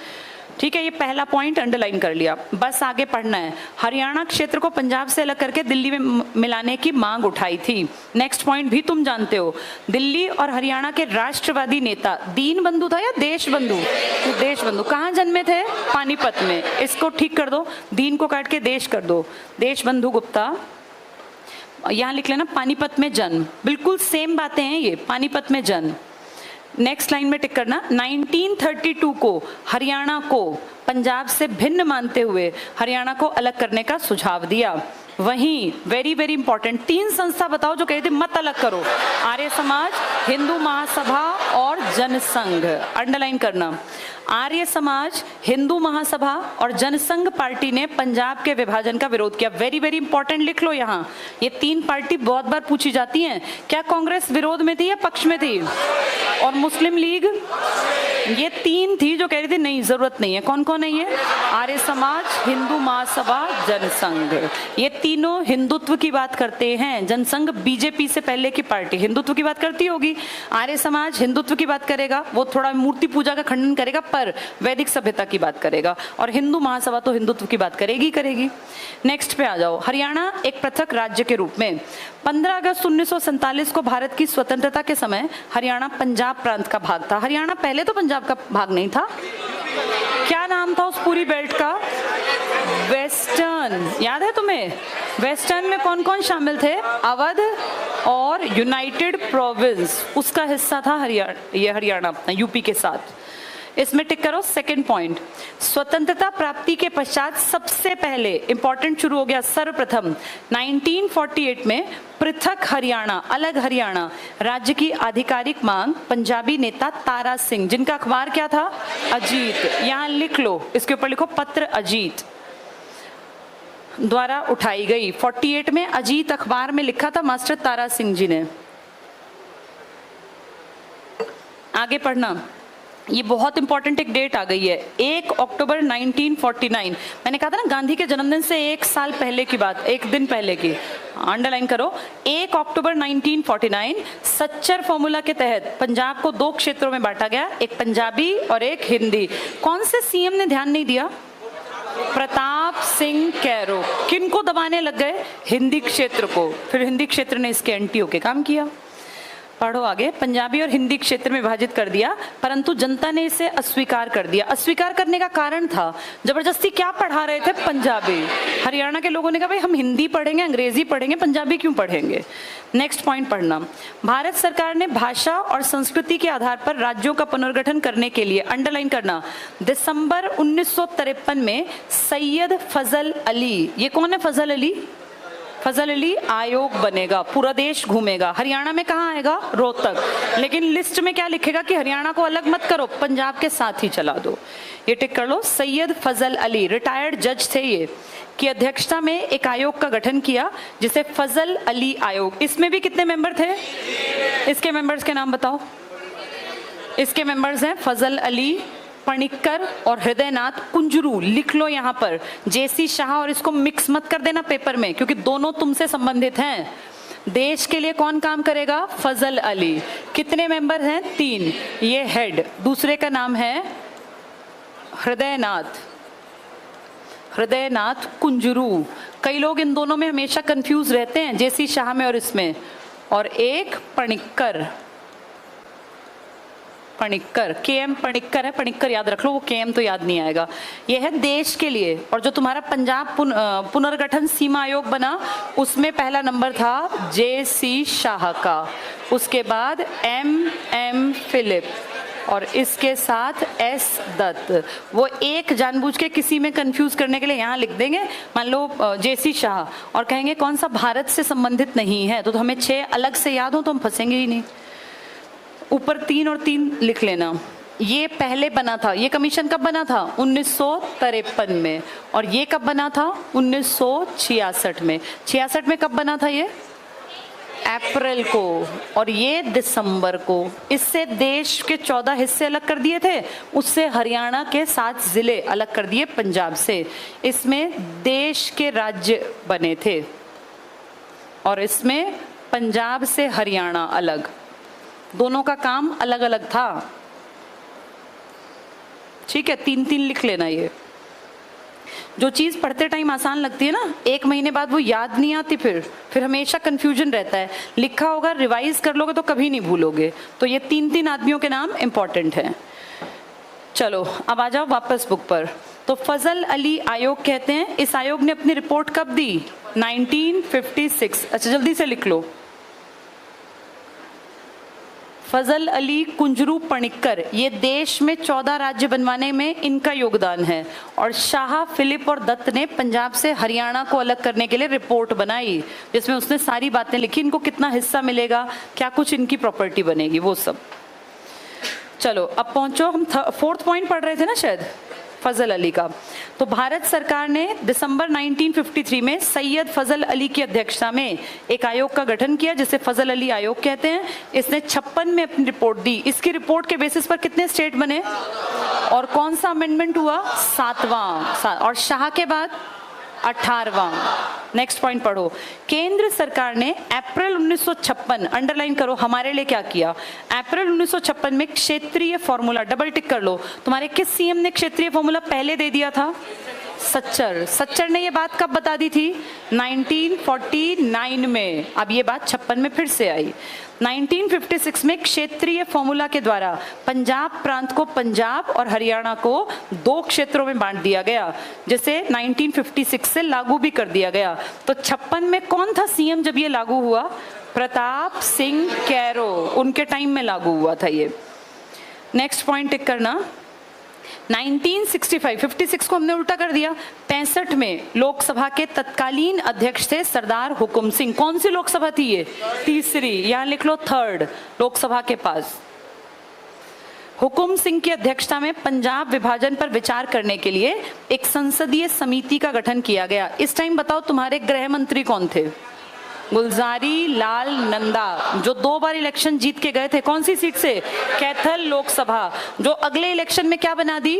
S1: ठीक है, ये पहला पॉइंट अंडरलाइन कर लिया। बस आगे पढ़ना है। हरियाणा क्षेत्र को पंजाब से अलग करके दिल्ली में मिलाने की मांग उठाई थी। नेक्स्ट पॉइंट भी तुम जानते हो। दिल्ली और हरियाणा के राष्ट्रवादी नेता दीन बंधु था या देश बंधु? तो देश बंधु कहाँ जन्मे थे? पानीपत में। इसको ठीक कर दो, दीन को काट के देश कर दो। देश बंधु गुप्ता, यहाँ लिख लेना पानीपत में जन्म। बिल्कुल सेम बातें हैं ये, पानीपत में जन्म। नेक्स्ट लाइन में टिक करना। 1932 को हरियाणा को पंजाब से भिन्न मानते हुए हरियाणा को अलग करने का सुझाव दिया। वहीं वेरी वेरी इंपॉर्टेंट 3 संस्था बताओ जो कहते मत अलग करो। आर्य समाज, हिंदू महासभा और जनसंघ। अंडरलाइन करना। आर्य समाज, हिंदू महासभा और जनसंघ पार्टी ने पंजाब के विभाजन का विरोध किया। वेरी वेरी इंपॉर्टेंट लिख लो यहाँ। ये 3 पार्टी बहुत बार पूछी जाती हैं। क्या कांग्रेस विरोध में थी या पक्ष में थी? और मुस्लिम लीग, ये 3 थी जो कह रही थी नहीं जरूरत नहीं है। कौन कौन है ये? आर्य समाज, हिंदू महासभा, जनसंघ। ये तीनों हिंदुत्व की बात करते हैं। जनसंघ बीजेपी से पहले की पार्टी हिंदुत्व की बात करती होगी। आर्य समाज हिंदुत्व की बात करेगा, वो थोड़ा मूर्ति पूजा का खंडन करेगा पर वैदिक सभ्यता की बात करेगा। और हिंदू महासभा तो हिंदुत्व की बात करेगी। नेक्स्ट पे आ जाओ। हरियाणा एक पृथक राज्य के रूप में 15 अगस्त 1947 को भारत की स्वतंत्रता के समय हरियाणा पंजाब प्रांत का भाग था। हरियाणा पहले तो पंजाब का भाग नहीं था। क्या नाम था उस पूरी बेल्ट का? वेस्टर्न। याद है तुम्हें? वेस्टर्न में कौन कौन शामिल थे? अवध और यूनाइटेड प्रोविंस, उसका हिस्सा था हरियाणा अपना यूपी के साथ। इसमें टिक करो। सेकंड पॉइंट, स्वतंत्रता प्राप्ति के पश्चात सबसे पहले इंपॉर्टेंट शुरू हो गया सर्वप्रथम 1948 में पृथक हरियाणा, अलग हरियाणा राज्य की आधिकारिक मांग पंजाबी नेता तारा सिंह, जिनका अखबार क्या था? अजीत। यहां लिख लो, इसके ऊपर लिखो पत्र अजीत, द्वारा उठाई गई। 48 में अजीत अखबार में लिखा था मास्टर तारा सिंह जी ने। आगे पढ़ना। ये बहुत इंपॉर्टेंट एक डेट आ गई है, 1 अक्टूबर 1949। मैंने कहा था ना गांधी के जन्मदिन से 1 साल पहले की बात, 1 दिन पहले की। अंडरलाइन करो। 1 अक्टूबर 1949 सच्चर फॉर्मूला के तहत पंजाब को 2 क्षेत्रों में बांटा गया, एक पंजाबी और एक हिंदी। कौन से सीएम ने ध्यान नहीं दिया? प्रताप सिंह कैरो। किनको दबाने लग गए? हिंदी क्षेत्र को। फिर हिंदी क्षेत्र ने इसके एंटी होके काम किया। पढ़ो आगे। पंजाबी और हिंदी क्षेत्र में विभाजित कर दिया, परंतु जनता ने इसे अस्वीकार कर दिया। अस्वीकार करने का कारण था जबरदस्ती क्या पढ़ा रहे थे? पंजाबी। हरियाणा के लोगों ने कहा भाई हम हिंदी पढ़ेंगे, अंग्रेजी पढ़ेंगे, पंजाबी क्यों पढ़ेंगे? नेक्स्ट पॉइंट पढ़ना। भारत सरकार ने भाषा और संस्कृति के आधार पर राज्यों का पुनर्गठन करने के लिए, अंडरलाइन करना, दिसंबर 1953 में सैयद फजल अली, ये कौन है फजल अली? फजल अली आयोग बनेगा, पूरा देश घूमेगा। हरियाणा में कहाँ आएगा? रोहतक। लेकिन लिस्ट में क्या लिखेगा कि हरियाणा को अलग मत करो, पंजाब के साथ ही चला दो। ये टिक कर लो। सैयद फजल अली रिटायर्ड जज थे ये, की अध्यक्षता में एक आयोग का गठन किया जिसे फजल अली आयोग। इसमें भी कितने मेंबर थे? इसके मेंबर्स के नाम बताओ। इसके मेंबर्स हैं फजल अली, पणिक्कर और हृदयनाथ कुंजरू। लिख लो यहाँ पर जेसी शाह, और इसको मिक्स मत कर देना पेपर में क्योंकि दोनों तुमसे संबंधित हैं। देश के लिए कौन काम करेगा? फजल अली। कितने मेंबर हैं? 3। ये हेड, दूसरे का नाम है हृदयनाथ, हृदयनाथ कुंजरू। कई लोग इन दोनों में हमेशा कंफ्यूज रहते हैं, जेसी शाह में और इसमें। और एक पणिक्कर, पणिक्कर, केएम पणिक्कर है, पणिक्कर याद रख लो, वो केएम तो याद नहीं आएगा। ये है देश के लिए। और जो तुम्हारा पंजाब पुनर्गठन सीमा आयोग बना, उसमें पहला नंबर था जेसी शाह का, उसके बाद एम फिलिप, और इसके साथ एस दत्त। वो एक जानबूझ के किसी में कंफ्यूज करने के लिए यहाँ लिख देंगे, मान लो जेसी शाह, और कहेंगे कौन सा भारत से संबंधित नहीं है, तो हमें 6 अलग से याद हो तो हम फंसेंगे ही नहीं। ऊपर 3 और 3 लिख लेना। ये पहले बना था, ये कमीशन कब बना था? 1953 में। और ये कब बना था? 1966 में। 66 में कब बना था ये? अप्रैल को। और ये दिसंबर को। इससे देश के 14 हिस्से अलग कर दिए थे, उससे हरियाणा के 7 जिले अलग कर दिए पंजाब से। इसमें देश के राज्य बने थे और इसमें पंजाब से हरियाणा अलग, दोनों का काम अलग अलग था। ठीक है, 3-3 लिख लेना। ये जो चीज़ पढ़ते टाइम आसान लगती है ना, 1 महीने बाद वो याद नहीं आती, फिर हमेशा कंफ्यूजन रहता है। लिखा होगा, रिवाइज कर लोगे तो कभी नहीं भूलोगे। तो ये 3-3 आदमियों के नाम इंपॉर्टेंट हैं। चलो अब आ जाओ वापस बुक पर। तो फजल अली आयोग कहते हैं, इस आयोग ने अपनी रिपोर्ट कब दी? 1956। अच्छा जल्दी से लिख लो। फजल अली कुंजरू पणिक्कर, ये देश में 14 राज्य बनवाने में इनका योगदान है। और शाह, फिलिप और दत्त ने पंजाब से हरियाणा को अलग करने के लिए रिपोर्ट बनाई, जिसमें उसने सारी बातें लिखी, इनको कितना हिस्सा मिलेगा, क्या कुछ इनकी प्रॉपर्टी बनेगी, वो सब। चलो अब पहुंचो, हम 4th पॉइंट पढ़ रहे थे ना शायद फजल अली का। तो भारत सरकार ने दिसंबर 1953 में सैयद फजल अली की अध्यक्षता में एक आयोग का गठन किया, जिसे फजल अली आयोग कहते हैं। इसने 56 में अपनी रिपोर्ट दी। इसकी रिपोर्ट के बेसिस पर कितने स्टेट बने और कौन सा अमेंडमेंट हुआ? 7वां। और शाह के बाद 18वां। नेक्स्ट पॉइंट पढ़ो। केंद्र सरकार ने अप्रैल 1956, अंडरलाइन करो हमारे लिए क्या किया। अप्रैल 1956 में क्षेत्रीय फॉर्मूला, डबल टिक कर लो। तुम्हारे किस सीएम ने क्षेत्रीय फॉर्मूला पहले दे दिया था? सच्चर ने ये बात कब बता दी थी? 1949 में। अब ये बात 56 में फिर से आई। 1956 में क्षेत्रीय फॉर्मूला के द्वारा पंजाब प्रांत को पंजाब और हरियाणा को 2 क्षेत्रों में बांट दिया गया, जिसे 1956 से लागू भी कर दिया गया। तो 56 में कौन था सीएम जब ये लागू हुआ? प्रताप सिंह कैरो, उनके टाइम में लागू हुआ था ये। नेक्स्ट पॉइंट टिक करना। 1965, 56 को हमने उल्टा कर दिया। 65 में लोकसभा के तत्कालीन अध्यक्ष थे सरदार हुकुम सिंह। कौन सी लोकसभा थी ये? तीसरी, यहां लिख लो 3rd लोकसभा के पास। हुकुम सिंह की अध्यक्षता में पंजाब विभाजन पर विचार करने के लिए एक संसदीय समिति का गठन किया गया। इस टाइम बताओ तुम्हारे गृह मंत्री कौन थे? गुलजारी लाल नंदा, जो 2 बार इलेक्शन जीत के गए थे। कौन सी सीट से? कैथल लोकसभा, जो अगले इलेक्शन में क्या बना दी?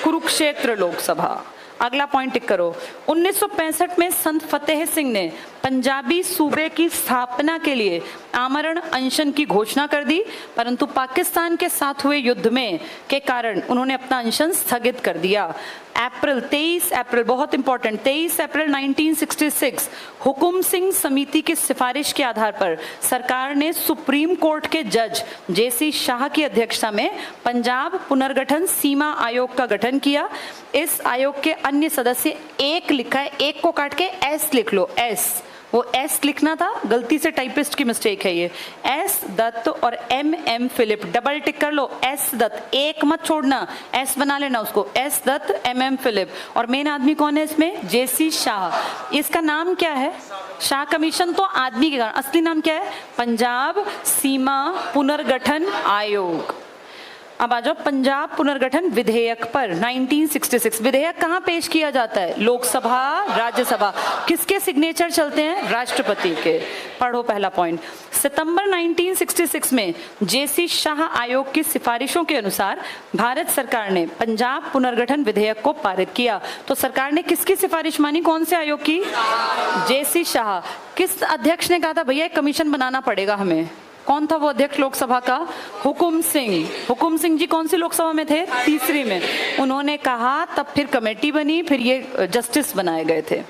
S1: कुरुक्षेत्र लोकसभा। अगला पॉइंट टिक करो। 1965 में संत फतेह सिंह ने पंजाबी सूबे की स्थापना के लिए आमरण अनशन की घोषणा कर दी, परंतु पाकिस्तान के साथ हुए युद्ध में के कारण उन्होंने अपना अनशन स्थगित कर दिया। 23 अप्रैल, बहुत इंपॉर्टेंट, 23 अप्रैल 1966 हुकुम सिंह समिति की सिफारिश के आधार पर सरकार ने सुप्रीम कोर्ट के जज जेसी शाह की अध्यक्षता में पंजाब पुनर्गठन सीमा आयोग का गठन किया। इस आयोग के अन्य सदस्य, एक लिखा है, एक को काट के एस लिख लो, एस, वो एस लिखना था, गलती से टाइपिस्ट की मिस्टेक है ये। एस दत्त और MM फिलिप, डबल टिक कर लो। एस दत्त, एक मत छोड़ना, एस बना लेना उसको। S Dutt, MM Philip. और मेन आदमी कौन है इसमें? जेसी शाह। इसका नाम क्या है? शाह कमीशन तो आदमी के कारण, असली नाम क्या है? पंजाब सीमा पुनर्गठन आयोग। अब आ जाओ पंजाब पुनर्गठन विधेयक पर। 1966 विधेयक कहाँ पेश किया जाता है? लोकसभा, राज्यसभा। किसके सिग्नेचर चलते हैं? राष्ट्रपति के। पढ़ो पहला पॉइंट। सितंबर 1966 में जेसी शाह आयोग की सिफारिशों के अनुसार भारत सरकार ने पंजाब पुनर्गठन विधेयक को पारित किया। तो सरकार ने किसकी सिफारिश मानी? कौन से आयोग की? जेसी शाह। किस अध्यक्ष ने कहा था भैया कमीशन बनाना पड़ेगा हमें? कौन था वो अध्यक्ष लोकसभा का? हुकुम सिंह। हुकुम सिंह जी कौन सी लोकसभा में थे? तीसरी में। उन्होंने कहा, तब फिर कमेटी बनी, फिर ये जस्टिस बनाए गए थे।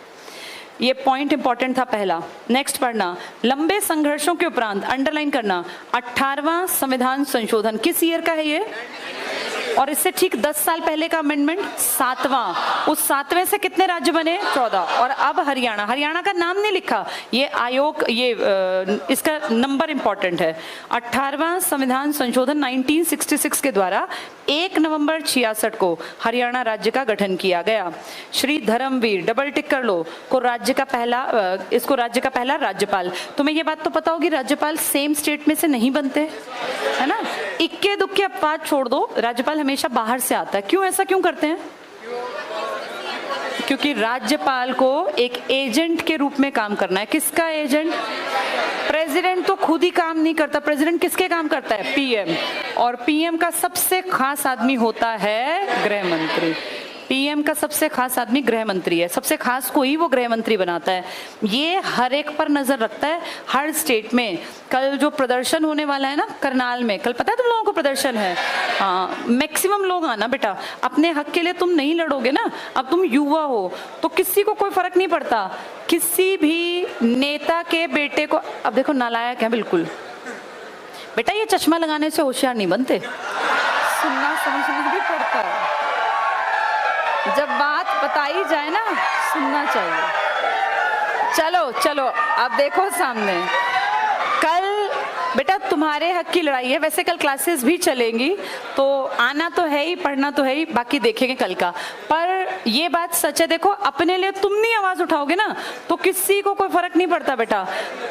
S1: ये पॉइंट इंपॉर्टेंट था पहला। नेक्स्ट पढ़ना। लंबे संघर्षों के उपरांत, अंडरलाइन करना, 18वां संविधान संशोधन किस ईयर का है ये? और इससे ठीक 10 साल पहले का अमेंडमेंट 7वां। उस 7वें से कितने राज्य बने? 14। और अब हरियाणा, हरियाणा का नाम नहीं लिखा, ये आयोग, ये इसका नंबर इंपॉर्टेंट है। 18वां संविधान संशोधन 1966 के द्वारा 1 नवंबर 66 को हरियाणा राज्य का गठन किया गया। श्री धर्मवीर, डबल टिक कर लो, को राज्य का पहला, इसको राज्य का पहला राज्यपाल। तुम्हें ये बात तो पता होगी राज्यपाल सेम स्टेट में से नहीं बनते, है ना? इक्के दुक्के अपवाद छोड़ दो, राज्यपाल हमेशा बाहर से आता है। क्यों, ऐसा क्यों करते हैं? क्योंकि राज्यपाल को एक एजेंट के रूप में काम करना है। किसका एजेंट? प्रेसिडेंट तो खुद ही काम नहीं करता, प्रेसिडेंट किसके काम करता है? PM। और PM का सबसे खास आदमी होता है गृह मंत्री। पीएम का सबसे खास आदमी गृह मंत्री है, सबसे खास को ही वो गृह मंत्री बनाता है। ये हर एक पर नजर रखता है, हर स्टेट में। कल जो प्रदर्शन होने वाला है ना करनाल में, कल पता है तुम लोगों को प्रदर्शन है? हाँ, मैक्सिमम लोग आना बेटा, अपने हक के लिए तुम नहीं लड़ोगे ना, अब तुम युवा हो तो किसी को कोई फर्क नहीं पड़ता, किसी भी नेता के बेटे को। अब देखो नालायक है बिल्कुल बेटा, ये चश्मा लगाने से होशियार नहीं बनते, सुनना समझना भी पड़ता है, जब बात बताई जाए ना सुनना चाहिए। चलो चलो अब देखो सामने, कल बेटा तुम्हारे हक की लड़ाई है। वैसे कल क्लासेस भी चलेंगी तो आना तो है ही, पढ़ना तो है ही, बाकी देखेंगे कल का। पर ये बात सच है, देखो अपने लिए तुम नहीं आवाज उठाओगे ना तो किसी को कोई फर्क नहीं पड़ता बेटा।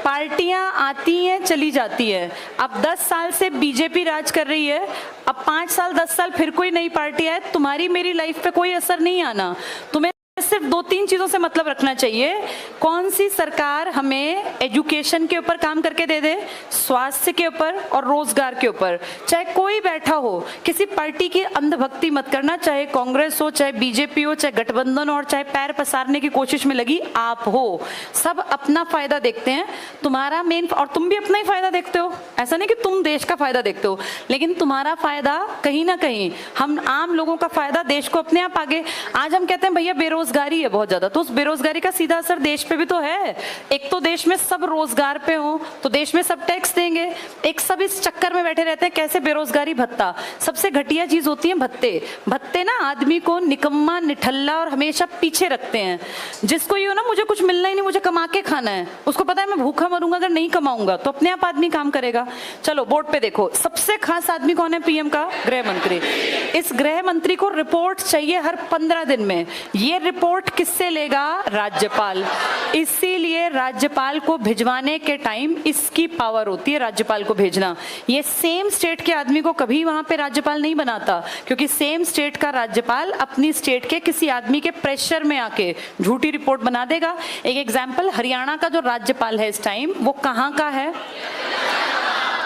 S1: पार्टियां आती हैं चली जाती है, अब 10 साल से बीजेपी राज कर रही है, अब 5 साल 10 साल फिर कोई नई पार्टी आए, तुम्हारी मेरी लाइफ पे कोई असर नहीं आना। तुम्हें सिर्फ 2-3 चीजों से मतलब रखना चाहिए, कौन सी सरकार हमें एजुकेशन के ऊपर काम करके दे दे, स्वास्थ्य के ऊपर और रोजगार के ऊपर। चाहे कोई बैठा हो, किसी पार्टी की अंधभक्ति मत करना, चाहे कांग्रेस हो, चाहे बीजेपी हो, चाहे गठबंधन हो, और चाहे पैर पसारने की कोशिश में लगी आप हो, सब अपना फायदा देखते हैं। तुम्हारा मेन, और तुम भी अपना ही फायदा देखते हो, ऐसा नहीं कि तुम देश का फायदा देखते हो, लेकिन तुम्हारा फायदा कहीं ना कहीं, हम आम लोगों का फायदा देश को अपने आप आगे। आज हम कहते हैं भैया बेरोजगारी है बहुत ज्यादा, तो उस बेरोजगारी का सीधा असर देश पे भी तो है। एक तो देश में सब रोजगार पे हो तो देश में सब टैक्स देंगे, एक सब इस चक्कर में बैठे रहते हैं कैसे बेरोजगारी भत्ता। सबसे घटिया चीज होती है भत्ते। भत्ते ना आदमी को निकम्मा, निठल्ला और हमेशा पीछे रखते हैं। जिसको ये हो ना मुझे कुछ मिलना ही नहीं, मुझे कमा के खाना है, उसको पता है मैं भूखा मरूंगा अगर नहीं कमाऊंगा, तो अपने आप आदमी काम करेगा। चलो बोर्ड पे देखो, सबसे खास आदमी कौन है पीएम का? गृह मंत्री। इस गृह मंत्री को रिपोर्ट चाहिए हर 15 दिन में। ये रिपोर्ट किससे लेगा? राज्यपाल। इसीलिए राज्यपाल को भिजवाने के टाइम इसकी पावर होती है, राज्यपाल को भेजना। ये सेम स्टेट के आदमी को कभी वहां पे राज्यपाल नहीं बनाता, क्योंकि सेम स्टेट का राज्यपाल अपनी स्टेट के किसी आदमी के प्रेशर में आके झूठी रिपोर्ट बना देगा। एक एग्जाम्पल, हरियाणा का जो राज्यपाल है इस टाइम, वो कहाँ का है?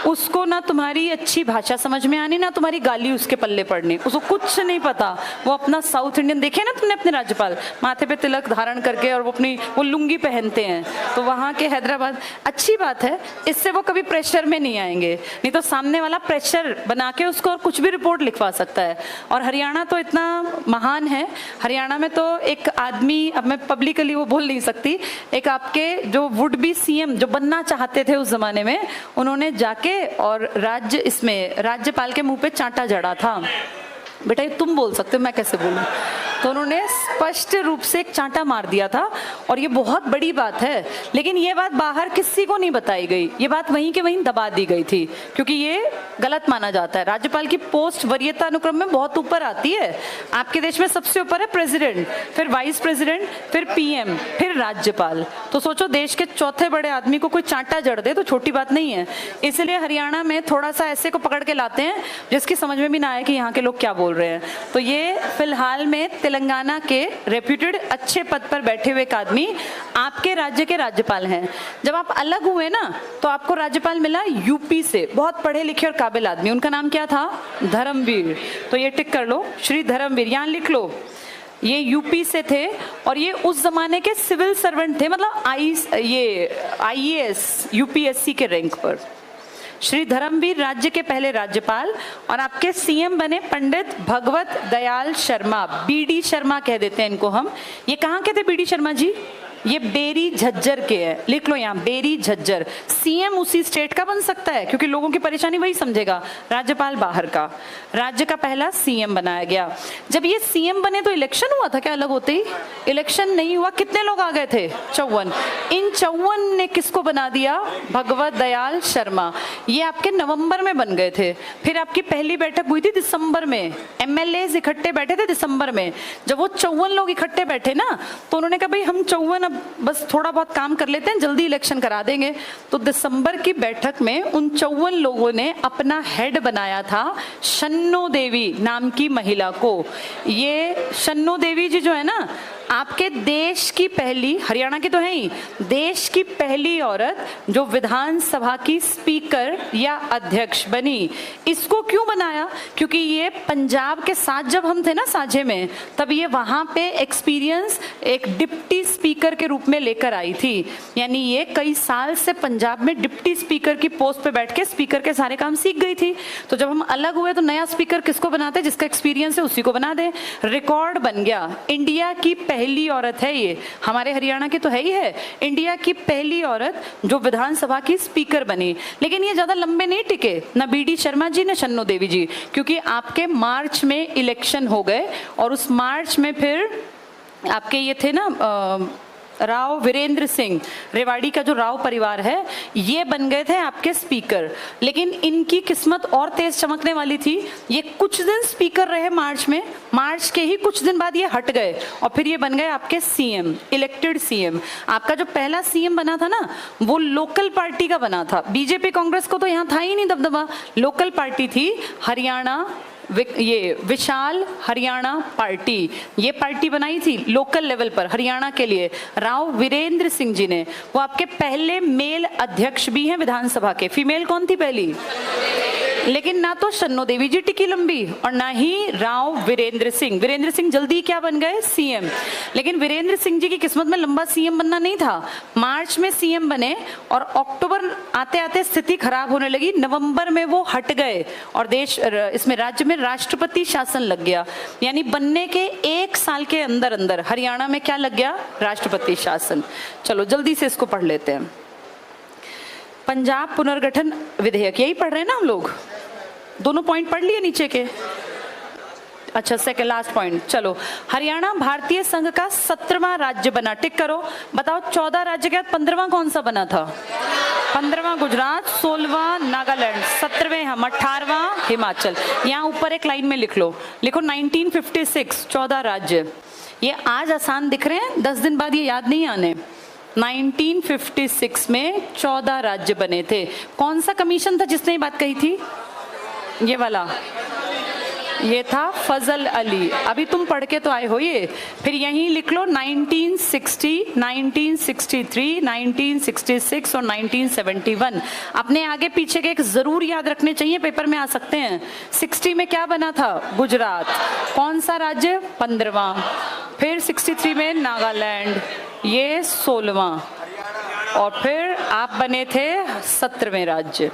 S1: उसको ना तुम्हारी अच्छी भाषा समझ में आनी, ना तुम्हारी गाली उसके पल्ले पड़नी, उसको कुछ नहीं पता। वो अपना साउथ इंडियन, देखे ना तुमने अपने राज्यपाल माथे पे तिलक धारण करके, और वो लुंगी पहनते हैं, तो वहाँ के हैदराबाद। अच्छी बात है, इससे वो कभी प्रेशर में नहीं आएंगे, नहीं तो सामने वाला प्रेशर बना के उसको और कुछ भी रिपोर्ट लिखवा सकता है। और हरियाणा तो इतना महान है, हरियाणा में तो एक आदमी, अब मैं पब्लिकली वो बोल नहीं सकती, एक आपके जो वुड बी सीएम जो बनना चाहते थे उस जमाने में, उन्होंने जाके और राज्यपाल के मुंह पे चांटा जड़ा था। बेटा ये तुम बोल सकते हो, मैं कैसे बोलूं? तो उन्होंने स्पष्ट रूप से एक चांटा मार दिया था, और ये बहुत बड़ी बात है। लेकिन ये बात बाहर किसी को नहीं बताई गई, ये बात वहीं के वहीं दबा दी गई थी, क्योंकि ये गलत माना जाता है। राज्यपाल की पोस्ट वरीयता अनुक्रम में बहुत ऊपर आती है। आपके देश में सबसे ऊपर है प्रेसिडेंट, फिर वाइस प्रेसिडेंट, फिर पीएम, फिर राज्यपाल। तो सोचो देश के चौथे बड़े आदमी को कोई चांटा जड़ दे तो छोटी बात नहीं है। इसलिए हरियाणा में थोड़ा सा ऐसे को पकड़ के लाते हैं जिसकी समझ में भी ना आए कि यहाँ के लोग क्या बोल रहे हैं। तो ये फिलहाल में तेलंगाना के रेप्यूटेड अच्छे पद पर बैठे हुए एक आदमी आपके राज्य के राज्यपाल हैं। जब आप अलग हुए ना तो आपको राज्यपाल मिला यूपी से, बहुत पढ़े लिखे और काबिल आदमी। उनका नाम क्या था? धर्मवीर। तो ये टिक कर लो, श्री धर्मवीर, यहाँ लिख लो। ये यूपी से थे और ये उस जमाने के सिविल सर्वेंट थे, मतलब आईएएस यूपीएससी के रैंक पर। श्री धर्मवीर राज्य के पहले राज्यपाल, और आपके सीएम बने पंडित भगवत दयाल शर्मा, बीडी शर्मा कह देते हैं इनको हम। ये कहाँ के थे बीडी शर्मा जी? ये बेरी झज्जर के हैं, लिख लो यहाँ, बेरी झज्जर। सीएम उसी स्टेट का बन सकता है क्योंकि लोगों की परेशानी वही समझेगा, राज्यपाल बाहर का। राज्य का पहला सीएम बनाया गया। जब ये सीएम बने तो इलेक्शन हुआ था क्या? अलग होते ही इलेक्शन नहीं हुआ। कितने लोग आ गए थे? 54। इन 54 ने किसको बना दिया? भगवत दयाल शर्मा। ये आपके नवंबर में बन गए थे। फिर आपकी पहली बैठक हुई थी दिसंबर में, एमएलए इकट्ठे बैठे थे दिसंबर में। जब वो 54 लोग इकट्ठे बैठे ना तो उन्होंने कहा भाई हम 54 बस थोड़ा बहुत काम कर लेते हैं, जल्दी इलेक्शन करा देंगे। तो दिसंबर की बैठक में उन 54 लोगों ने अपना हेड बनाया था शन्नो देवी नाम की महिला को। ये शन्नो देवी जी जो है ना, आपके देश की पहली, हरियाणा की तो है ही, देश की पहली औरत जो विधानसभा की स्पीकर या अध्यक्ष बनी। इसको क्यों बनाया? क्योंकि ये पंजाब के साथ जब हम थे ना साझे में, तब ये वहां पे एक्सपीरियंस एक डिप्टी स्पीकर के रूप में लेकर आई थी। यानी ये कई साल से पंजाब में डिप्टी स्पीकर की पोस्ट पे बैठ के स्पीकर के सारे काम सीख गई थी। तो जब हम अलग हुए तो नया स्पीकर किसको बनाते? जिसका एक्सपीरियंस है उसी को बना दे। रिकॉर्ड बन गया। इंडिया की पहली औरत है ये, हमारे हरियाणा की तो है ही है, इंडिया की पहली औरत जो विधानसभा की स्पीकर बनी। लेकिन ये ज्यादा लंबे नहीं टिके, न बीडी शर्मा जी न शन्नो देवी जी, क्योंकि आपके मार्च में इलेक्शन हो गए और उस मार्च में फिर आपके ये थे ना राव वीरेंद्र सिंह, रेवाड़ी का जो राव परिवार है, ये बन गए थे आपके स्पीकर। लेकिन इनकी किस्मत और तेज चमकने वाली थी। ये कुछ दिन स्पीकर रहे मार्च में, मार्च के ही कुछ दिन बाद ये हट गए और फिर ये बन गए आपके सीएम, इलेक्टेड सीएम। आपका जो पहला सीएम बना था ना, वो लोकल पार्टी का बना था। बीजेपी कांग्रेस को तो यहाँ था ही नहीं दबदबा, लोकल पार्टी थी हरियाणा, ये विशाल हरियाणा पार्टी, ये पार्टी बनाई थी लोकल लेवल पर हरियाणा के लिए राव वीरेंद्र सिंह जी ने। वो आपके पहले मेल अध्यक्ष भी हैं विधानसभा के। फीमेल कौन थी पहली? लेकिन ना तो शन्नो देवी जी टिकी लंबी और ना ही राव वीरेंद्र सिंह। वीरेंद्र सिंह जल्दी क्या बन गए? सीएम। लेकिन वीरेंद्र सिंह जी की किस्मत में लंबा सीएम बनना नहीं था। मार्च में सीएम बने और अक्टूबर आते आते स्थिति खराब होने लगी, नवंबर में वो हट गए और देश, इसमें राज्य में राष्ट्रपति शासन लग गया। यानी बनने के 1 साल के अंदर अंदर हरियाणा में क्या लग गया? राष्ट्रपति शासन। चलो जल्दी से इसको पढ़ लेते हैं। पंजाब पुनर्गठन विधेयक, यही पढ़ रहे हैं ना हम लोग? दोनों पॉइंट पढ़ लिए नीचे के? अच्छा, सेकंड लास्ट पॉइंट। चलो, हरियाणा भारतीय संघ का 17वां राज्य बना। टिक करो। बताओ 14 राज्य के बाद 15वां कौन सा बना था? 15वां गुजरात, 16वां नागालैंड, 17वें हम, 18वां हिमाचल। यहाँ ऊपर एक लाइन में लिख लो, लिखो 1956 14 राज्य। ये आज आसान दिख रहे हैं, 10 दिन बाद ये याद नहीं आने। 1956 में 14 राज्य बने थे। कौन सा कमीशन था जिसने ये बात कही थी? ये वाला, ये था फजल अली। अभी तुम पढ़ के तो आए हो ये। फिर यहीं लिख लो 1960, 1963, 1966 और 1971। अपने आगे पीछे के एक जरूर याद रखने चाहिए, पेपर में आ सकते हैं। 60 में क्या बना था? गुजरात। कौन सा राज्य? 15वां। फिर 63 में नागालैंड, ये 16वां। और फिर आप बने थे 17वें राज्य।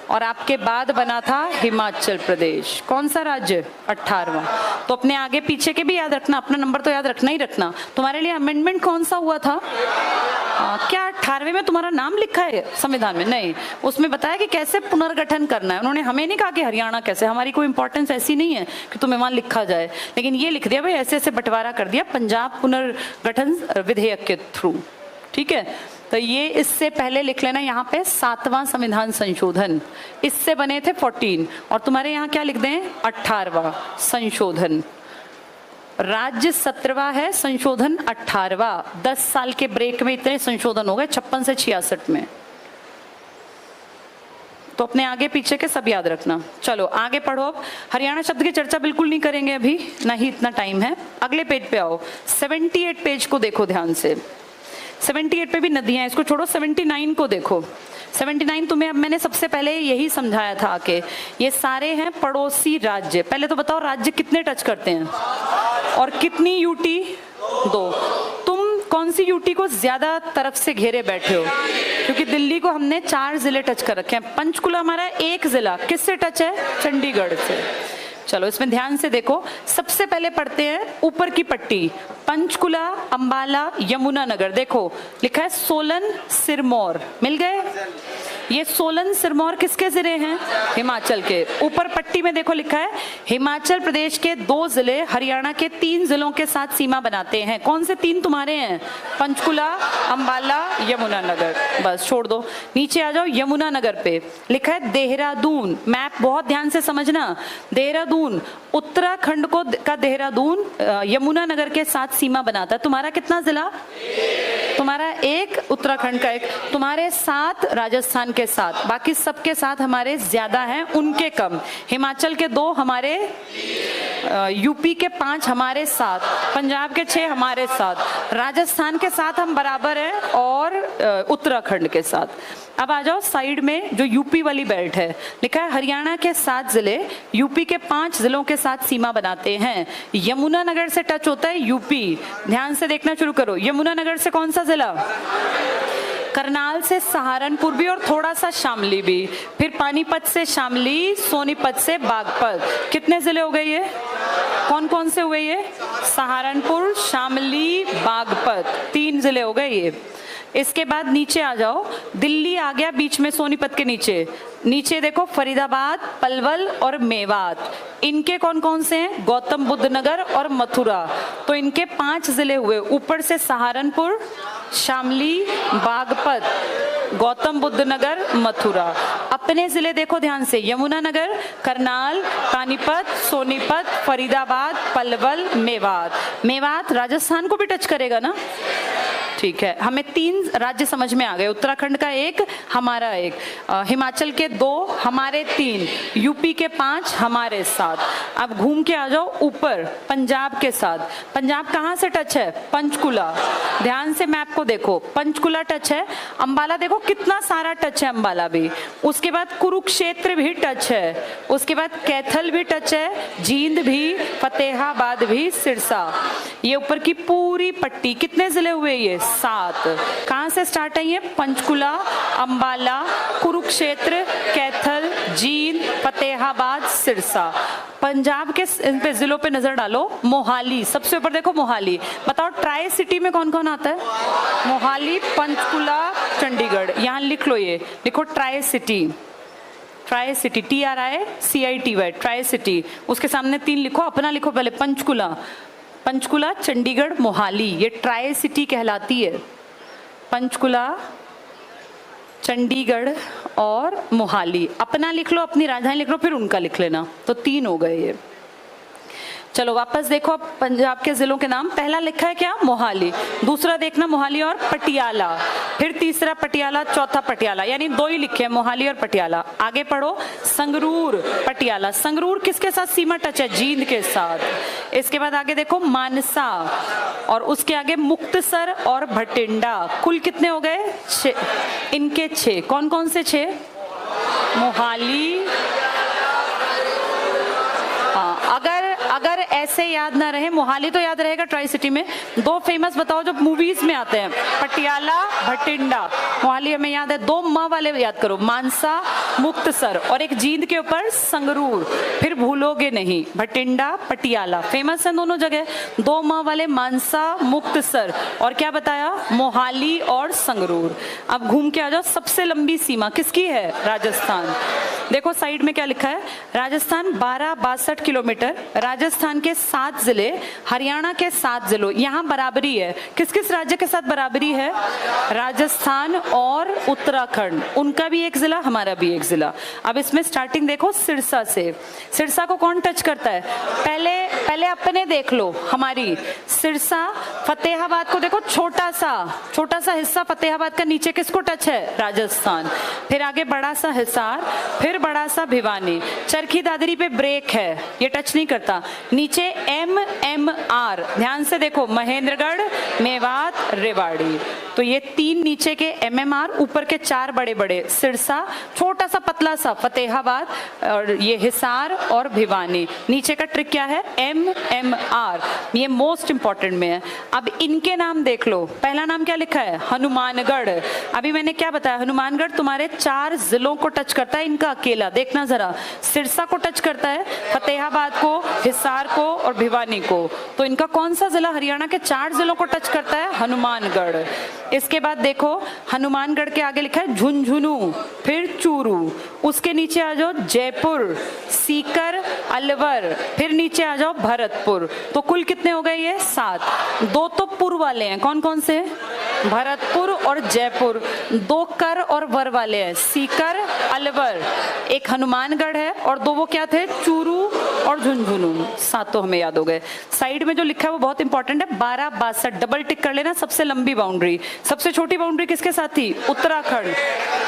S1: और आपके बाद बना था हिमाचल प्रदेश। कौन सा राज्य? 18वां। तो अपने आगे पीछे के भी याद रखना, अपना नंबर तो याद रखना ही रखना। तुम्हारे लिए अमेंडमेंट कौन सा हुआ था? क्या 18वें में तुम्हारा नाम लिखा है संविधान में? नहीं, उसमें बताया कि कैसे पुनर्गठन करना है। उन्होंने हमें नहीं कहा कि हरियाणा कैसे, हमारी कोई इंपॉर्टेंस ऐसी नहीं है कि तुम्हें वहां लिखा जाए। लेकिन ये लिख दिया भाई, ऐसे ऐसे बंटवारा कर दिया पंजाब पुनर्गठन विधेयक के थ्रू। ठीक है, तो ये इससे पहले लिख लेना यहाँ पे 7वां संविधान संशोधन, इससे बने थे 14, और तुम्हारे यहाँ क्या लिख दें? 18वां संशोधन। राज्य 17वां है, संशोधन 18वां। 10 साल के ब्रेक में इतने संशोधन हो गए, 56 से 66 में। तो अपने आगे पीछे के सब याद रखना। चलो आगे पढ़ो। अब हरियाणा शब्द की चर्चा बिल्कुल नहीं करेंगे अभी, ना ही इतना टाइम है। अगले पेज पे आओ, 78 पेज को देखो ध्यान से। 78 पे भी नदियां, इसको छोड़ो, 79 को देखो। 79 तुम्हें अब मैंने सबसे पहले यही समझाया था कि ये सारे हैं पड़ोसी राज्य। पहले तो बताओ राज्य कितने टच करते हैं और कितनी यूटी? 2। तुम कौन सी यूटी को ज्यादा तरफ से घेरे बैठे हो? क्योंकि दिल्ली को हमने 4 जिले टच कर रखे हैं। पंचकुला हमारा 1 जिला किससे टच है? चंडीगढ़ से। चलो इसमें ध्यान से देखो। सबसे पहले पढ़ते हैं ऊपर की पट्टी, पंचकुला, अंबाला, यमुनानगर। देखो लिखा है सोलन, सिरमौर। मिल गए? ये सोलन सिरमौर किसके जिले हैं? हिमाचल के। ऊपर पट्टी में देखो लिखा है हिमाचल प्रदेश के 2 जिले हरियाणा के 3 जिलों के साथ सीमा बनाते हैं। कौन से 3 तुम्हारे हैं? पंचकुला, अंबाला, यमुनानगर। बस छोड़ दो, नीचे आ जाओ। यमुनानगर पे लिखा है देहरादून। मैप बहुत ध्यान से समझना। देहरादून उत्तराखंड को का देहरादून यमुनानगर के साथ सीमा बनाता है। तुम्हारा कितना जिला? तुम्हारा एक, उत्तराखंड का एक, तुम्हारे 7 राजस्थान के 7, बाकी सबके साथ हमारे ज्यादा हैं, उनके कम। हिमाचल के 2, हमारे यूपी के 5, हमारे 7, पंजाब के 6, हमारे 7, राजस्थान के 7 हम बराबर हैं, और उत्तराखंड के 7। अब आ जाओ साइड में, जो यूपी वाली बेल्ट है, लिखा है हरियाणा के 7 जिले यूपी के 5 जिलों के साथ सीमा बनाते हैं। यमुनानगर से टच होता है यूपी, ध्यान से देखना शुरू करो। यमुनानगर से कौन सा जिला? करनाल से सहारनपुर भी और थोड़ा सा शामली भी, फिर पानीपत से शामली, सोनीपत से बागपत। कितने जिले हो गए ये? कौन कौन से हुए ये? सहारनपुर, शामली, बागपत, 3 जिले हो गए ये। इसके बाद नीचे आ जाओ, दिल्ली आ गया बीच में सोनीपत के नीचे। नीचे देखो फरीदाबाद, पलवल और मेवात, इनके कौन कौन से हैं? गौतम बुद्ध नगर और मथुरा, तो इनके 5 जिले हुए। ऊपर से सहारनपुर, शामली, बागपत, गौतम बुद्ध नगर, मथुरा। अपने जिले देखो ध्यान से, यमुनानगर, करनाल, पानीपत, सोनीपत, फरीदाबाद, पलवल, मेवात। मेवात राजस्थान को भी टच करेगा ना? ठीक है, हमें 3 राज्य समझ में आ गए। उत्तराखंड का 1, हमारा 1, हिमाचल के 2, हमारे 3, यूपी के 5, हमारे 7। अब घूम के आ जाओ ऊपर, पंजाब के 7। पंजाब कहाँ से टच है? पंचकुला, ध्यान से मैप को देखो, पंचकुला टच है। अंबाला देखो कितना सारा टच है, अंबाला भी। उसके बाद कुरुक्षेत्र भी टच है, उसके बाद कैथल भी टच है, जींद भी, फतेहाबाद भी, सिरसा। ये ऊपर की पूरी पट्टी, कितने जिले हुए ये? 7। कहां से स्टार्ट है ये? पंचकुला, अंबाला, कुरुक्षेत्र, कैथल, जींद, फतेहाबाद, सिरसा। पंजाब के इन पे जिलों पे नजर डालो। मोहाली सबसे ऊपर देखो, मोहाली। बताओ ट्राई सिटी में कौन कौन आता है? मोहाली, पंचकुला, चंडीगढ़। यहाँ लिख लो, ये लिखो tri city. Tri city, TRICITY, tri city. उसके सामने 3 लिखो, अपना लिखो पहले। पंचकुला, पंचकुला, चंडीगढ़, मोहाली, ये ट्राई सिटी कहलाती है। पंचकुला, चंडीगढ़ और मोहाली। अपना लिख लो, अपनी राजधानी लिख लो, फिर उनका लिख लेना, तो 3 हो गए ये। चलो वापस देखो अब पंजाब के जिलों के नाम। पहला लिखा है क्या? मोहाली। दूसरा देखना मोहाली और पटियाला, फिर तीसरा पटियाला, चौथा पटियाला, यानी 2 ही लिखे हैं, मोहाली और पटियाला। आगे पढ़ो, संगरूर, पटियाला। संगरूर किसके साथ सीमा टच है? जींद के साथ। इसके बाद आगे देखो मानसा, और उसके आगे मुक्तसर और भटिंडा। कुल कितने हो गए? 6। इनके 6, कौन कौन से 6? मोहाली। अगर ऐसे याद ना रहे, मोहाली तो याद रहेगा ट्राई सिटी में। 2 फेमस बताओ जो मूवीज में आते हैं, पटियाला, भटिंडा। मोहाली हमें याद है, 2 म वाले याद करो, मानसा, मुक्तसर, और एक जींद के ऊपर संगरूर। फिर भूलोगे नहीं, भटिंडा, पटियाला फेमस है दोनों जगह। 2 म वाले, मानसा, मुक्तसर, और क्या बताया? मोहाली और संगरूर। अब घूम के आ जाओ, सबसे लंबी सीमा किसकी है? राजस्थान। देखो साइड में क्या लिखा है? राजस्थान 1262 किलोमीटर, राजस्थान के 7 जिले, हरियाणा के 7 जिलों। यहाँ बराबरी है, किस किस राज्य के साथ बराबरी है? राजस्थान और उत्तराखंड, उनका भी 1 जिला, हमारा भी 1 जिला। अब इसमें स्टार्टिंग देखो सिरसा से। सिरसा को कौन टच करता है? पहले अपने देख लो, हमारी सिरसा। फतेहाबाद को देखो, छोटा सा हिस्सा फतेहाबाद का, नीचे किसको टच है? राजस्थान। फिर आगे बड़ा सा हिसार, फिर बड़ा सा भिवानी। चरखी दादरी पे ब्रेक है, ये टच नहीं करता। नीचे MMR, ध्यान से देखो, महेंद्रगढ़, मेवात, रेवाड़ी। तो ये 3 नीचे के MMR, ऊपर के 4 बड़े बड़े, सिरसा, छोटा सा पतला सा फतेहाबाद, और ये हिसार और भिवानी। नीचे का ट्रिक क्या है? MMR, ये मोस्ट इंपॉर्टेंट में है। अब इनके नाम देख लो। पहला नाम क्या लिखा है? हनुमानगढ़। अभी मैंने क्या बताया? हनुमानगढ़ तुम्हारे 4 जिलों को टच करता है, इनका अकेला। देखना जरा, सिरसा को टच करता है, फतेहाबाद को, हिसार को और भिवानी को। तो इनका कौन सा जिला हरियाणा के 4 जिलों को टच करता है? हनुमानगढ़। इसके बाद देखो, हनुमानगढ़ के आगे लिखा है झुंझुनू, फिर चूरू। उसके नीचे आ जाओ जयपुर, सीकर, अलवर, फिर नीचे आ जाओ भरतपुर। तो कुल कितने हो गए ये? 7। 2 तो पुर वाले हैं, कौन कौन से? भरतपुर और जयपुर। 2 कर और वर वाले हैं, सीकर, अलवर। एक हनुमानगढ़ है, और 2 वो क्या थे? चूरू और झुंझुनू, 7 तो हमें याद हो गए। साइड में जो लिखा है वो बहुत इंपॉर्टेंट है, 1262, डबल टिक कर लेना। सबसे लंबी बाउंड्री, सबसे छोटी बाउंड्री किसके साथ थी? उत्तराखंड।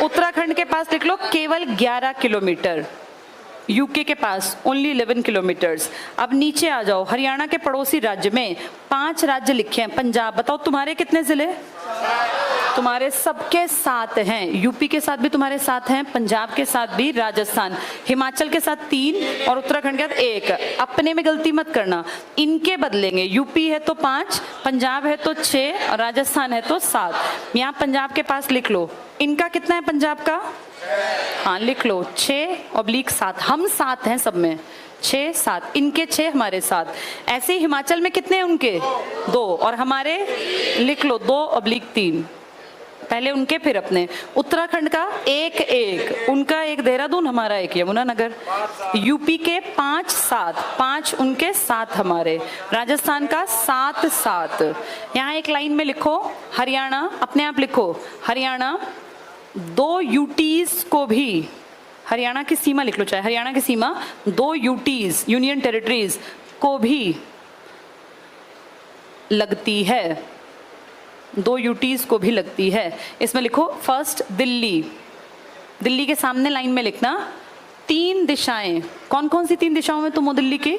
S1: उत्तराखंड के पास लिख लो केवल 11 किलोमीटर, यूके के पास ओनली 11 किलोमीटर्स। अब नीचे आ जाओ, हरियाणा के पड़ोसी राज्य में 5 राज्य लिखे हैं। पंजाब, बताओ तुम्हारे कितने जिले? तुम्हारे सबके 7 हैं। यूपी के साथ भी तुम्हारे 7 हैं, पंजाब के साथ भी, राजस्थान, हिमाचल के साथ 3 और उत्तराखंड के साथ 1। अपने में गलती मत करना, इनके बदलेंगे। यूपी है तो 5, पंजाब है तो 6 और राजस्थान है तो 7। यहाँ पंजाब के पास लिख लो, इनका कितना है पंजाब का? हाँ लिख लो 6/7। हम 7 हैं सब में, 6 7, इनके 6 हमारे 7। ऐसे ही हिमाचल में कितने हैं उनके? 2 और हमारे लिख लो 2/3। पहले उनके फिर अपने। उत्तराखंड का 1 उनका 1 देहरादून, हमारा 1 यमुनानगर। यूपी के 5 7, 5 उनके 7 हमारे। राजस्थान का 7 7। यहाँ एक लाइन में लिखो हरियाणा, अपने आप लिखो हरियाणा 2 यूटीज को भी, हरियाणा की सीमा लिख लो, चाहे हरियाणा की सीमा 2 यूटीज, यूनियन टेरिटरीज को भी लगती है, 2 यूटीज को भी लगती है। इसमें लिखो फर्स्ट दिल्ली, दिल्ली के सामने लाइन में लिखना 3 दिशाएं। कौन कौन सी 3 दिशाओं में तुम हो दिल्ली की?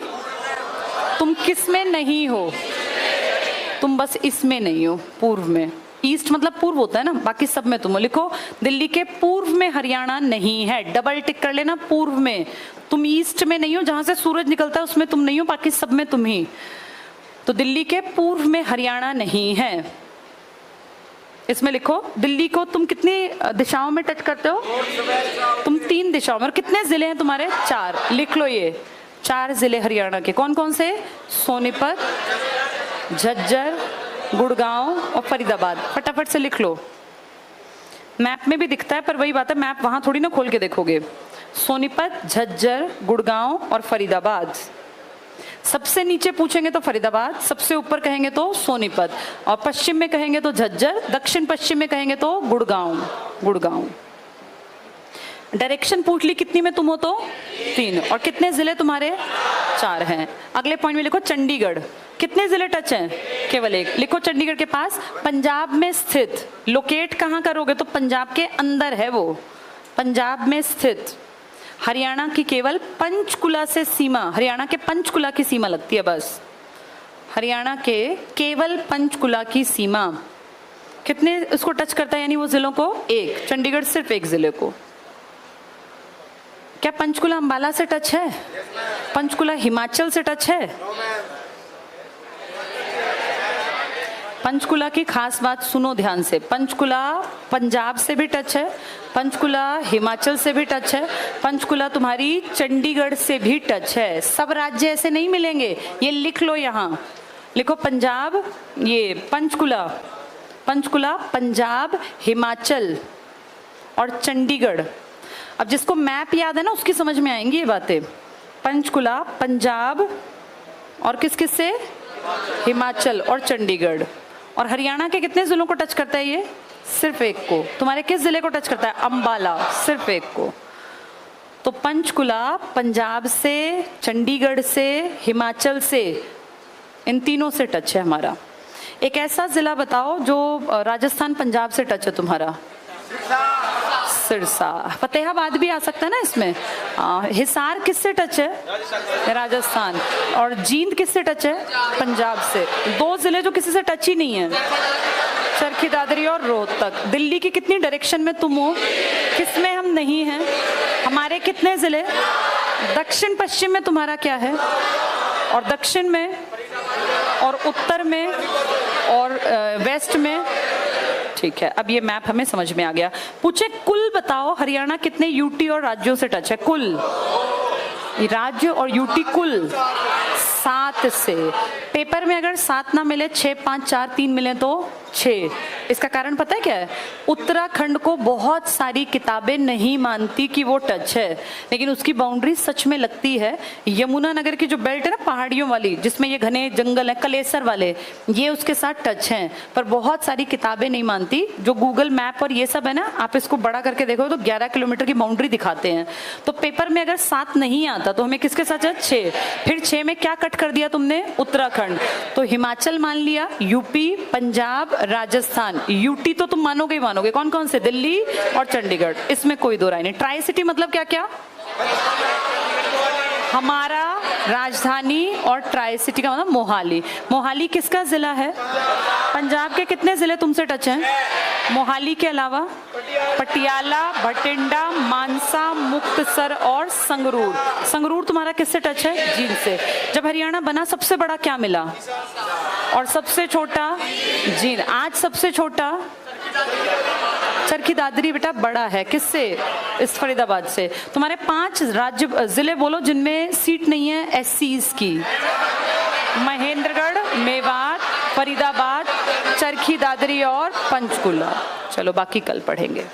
S1: तुम किस में नहीं हो? तुम बस इसमें नहीं हो, पूर्व में। ईस्ट मतलब पूर्व होता है ना, बाकी सब में तुम हो। लिखो दिल्ली के पूर्व में हरियाणा नहीं है, डबल टिक कर लेना, पूर्व में। तुम ईस्ट में नहीं हो, जहां से सूरज निकलता है उसमें तुम नहीं हो, बाकी सब में तुम ही। तो दिल्ली के पूर्व में हरियाणा नहीं है। इसमें लिखो दिल्ली को तुम कितनी दिशाओं में टच करते हो? तुम 3 दिशाओं में। और कितने जिले हैं तुम्हारे? 4। लिख लो ये 4 जिले हरियाणा के। कौन कौन से? सोनीपत, झज्जर, गुड़गांव और फरीदाबाद। फटाफट से लिख लो, मैप में भी दिखता है पर वही बात है, मैप वहां थोड़ी ना खोल के देखोगे। सोनीपत, झज्जर, गुड़गांव और फरीदाबाद। सबसे नीचे पूछेंगे तो फरीदाबाद, सबसे ऊपर कहेंगे तो सोनीपत, और पश्चिम में कहेंगे तो झज्जर, दक्षिण पश्चिम में कहेंगे तो गुड़गांव। गुड़गांव। डायरेक्शन पूछ ली कितनी में तुम हो तो? 3। और कितने जिले तुम्हारे? 4 हैं। अगले पॉइंट में लिखो चंडीगढ़। कितने जिले टच हैं? केवल 1। लिखो चंडीगढ़ के पास, पंजाब में स्थित। लोकेट कहाँ करोगे तो पंजाब के अंदर है वो, पंजाब में स्थित। हरियाणा की केवल पंचकुला से सीमा, हरियाणा के पंचकुला की सीमा लगती है बस, हरियाणा के केवल पंचकुला की सीमा। कितने इसको टच करता है यानी वो जिलों को? 1। चंडीगढ़ सिर्फ 1 जिले को। क्या पंचकुला अंबाला से टच है? पंचकुला हिमाचल से टच है? पंचकुला की खास बात सुनो ध्यान से, पंचकुला पंजाब से भी टच है, पंचकुला हिमाचल से भी टच है, पंचकुला तुम्हारी चंडीगढ़ से भी टच है। सब राज्य ऐसे नहीं मिलेंगे, ये लिख लो। यहाँ लिखो पंजाब, ये पंचकुला, पंचकुला पंजाब, हिमाचल और चंडीगढ़। अब जिसको मैप याद है ना उसकी समझ में आएंगी ये बातें। पंचकुला पंजाब और किस किस से? हिमाचल और चंडीगढ़। और हरियाणा के कितने जिलों को टच करता है ये? सिर्फ 1 को। तुम्हारे किस जिले को टच करता है? अंबाला, सिर्फ 1 को। तो पंचकुला पंजाब से, चंडीगढ़ से, हिमाचल से, इन तीनों से टच है हमारा। एक ऐसा जिला बताओ जो राजस्थान पंजाब से टच है तुम्हारा? सिरसा। फतेहाबाद भी आ सकता है ना इसमें। हिसार किससे टच है? राजस्थान। और जींद किससे टच है? पंजाब से। 2 जिले जो किसी से टच ही नहीं है, चरखी दादरी और रोहतक। दिल्ली की कितनी डायरेक्शन में तुम हो? किसमें हम नहीं हैं? हमारे कितने जिले? दक्षिण पश्चिम में तुम्हारा क्या है? और दक्षिण में और उत्तर में और वेस्ट में। ठीक है, अब ये मैप हमें समझ में आ गया। पूछे कुल बताओ हरियाणा कितने यूटी और राज्यों से टच है? कुल राज्य और यूटी कुल 7 से। पेपर में अगर 7 ना मिले, 6, 5, 4, 3 मिले तो 6। इसका कारण पता है क्या है? उत्तराखंड को बहुत सारी किताबें नहीं मानती कि वो टच है, लेकिन उसकी बाउंड्री सच में लगती है। यमुनानगर की जो बेल्ट है ना पहाड़ियों वाली, जिसमें ये घने जंगल है, कलेसर वाले, ये उसके साथ टच हैं, पर बहुत सारी किताबें नहीं मानती। जो गूगल मैप और ये सब है ना, आप इसको बड़ा करके देखो तो 11 किलोमीटर की बाउंड्री दिखाते हैं। तो पेपर में अगर 7 नहीं आता तो हमें किसके साथ है? 6। फिर 6 में क्या कट कर दिया तुमने? उत्तराखंड। तो हिमाचल मान लिया, यूपी, पंजाब, राजस्थान। यूटी तो तुम मानोगे ही मानोगे। कौन कौन से? दिल्ली और चंडीगढ़, इसमें कोई दो राय नहीं। ट्राई सिटी मतलब क्या क्या? हमारा राजधानी, और ट्राई सिटी का मतलब मोहाली। मोहाली किसका जिला है? पंजाब के कितने जिले तुमसे टच हैं? मोहाली के अलावा पटियाला, भटिंडा, मानसा, मुक्तसर और संगरूर। संगरूर तुम्हारा किससे टच है? जींद से। जब हरियाणा बना सबसे बड़ा क्या मिला? और सबसे छोटा? जींद। आज सबसे छोटा चरखी दादरी बेटा बड़ा है। किससे? इस फरीदाबाद से। तुम्हारे 5 राज्य जिले बोलो जिनमें सीट नहीं है एससीज की। महेंद्रगढ़, मेवात, फरीदाबाद, चरखी दादरी और पंचकुला। चलो बाकी कल पढ़ेंगे।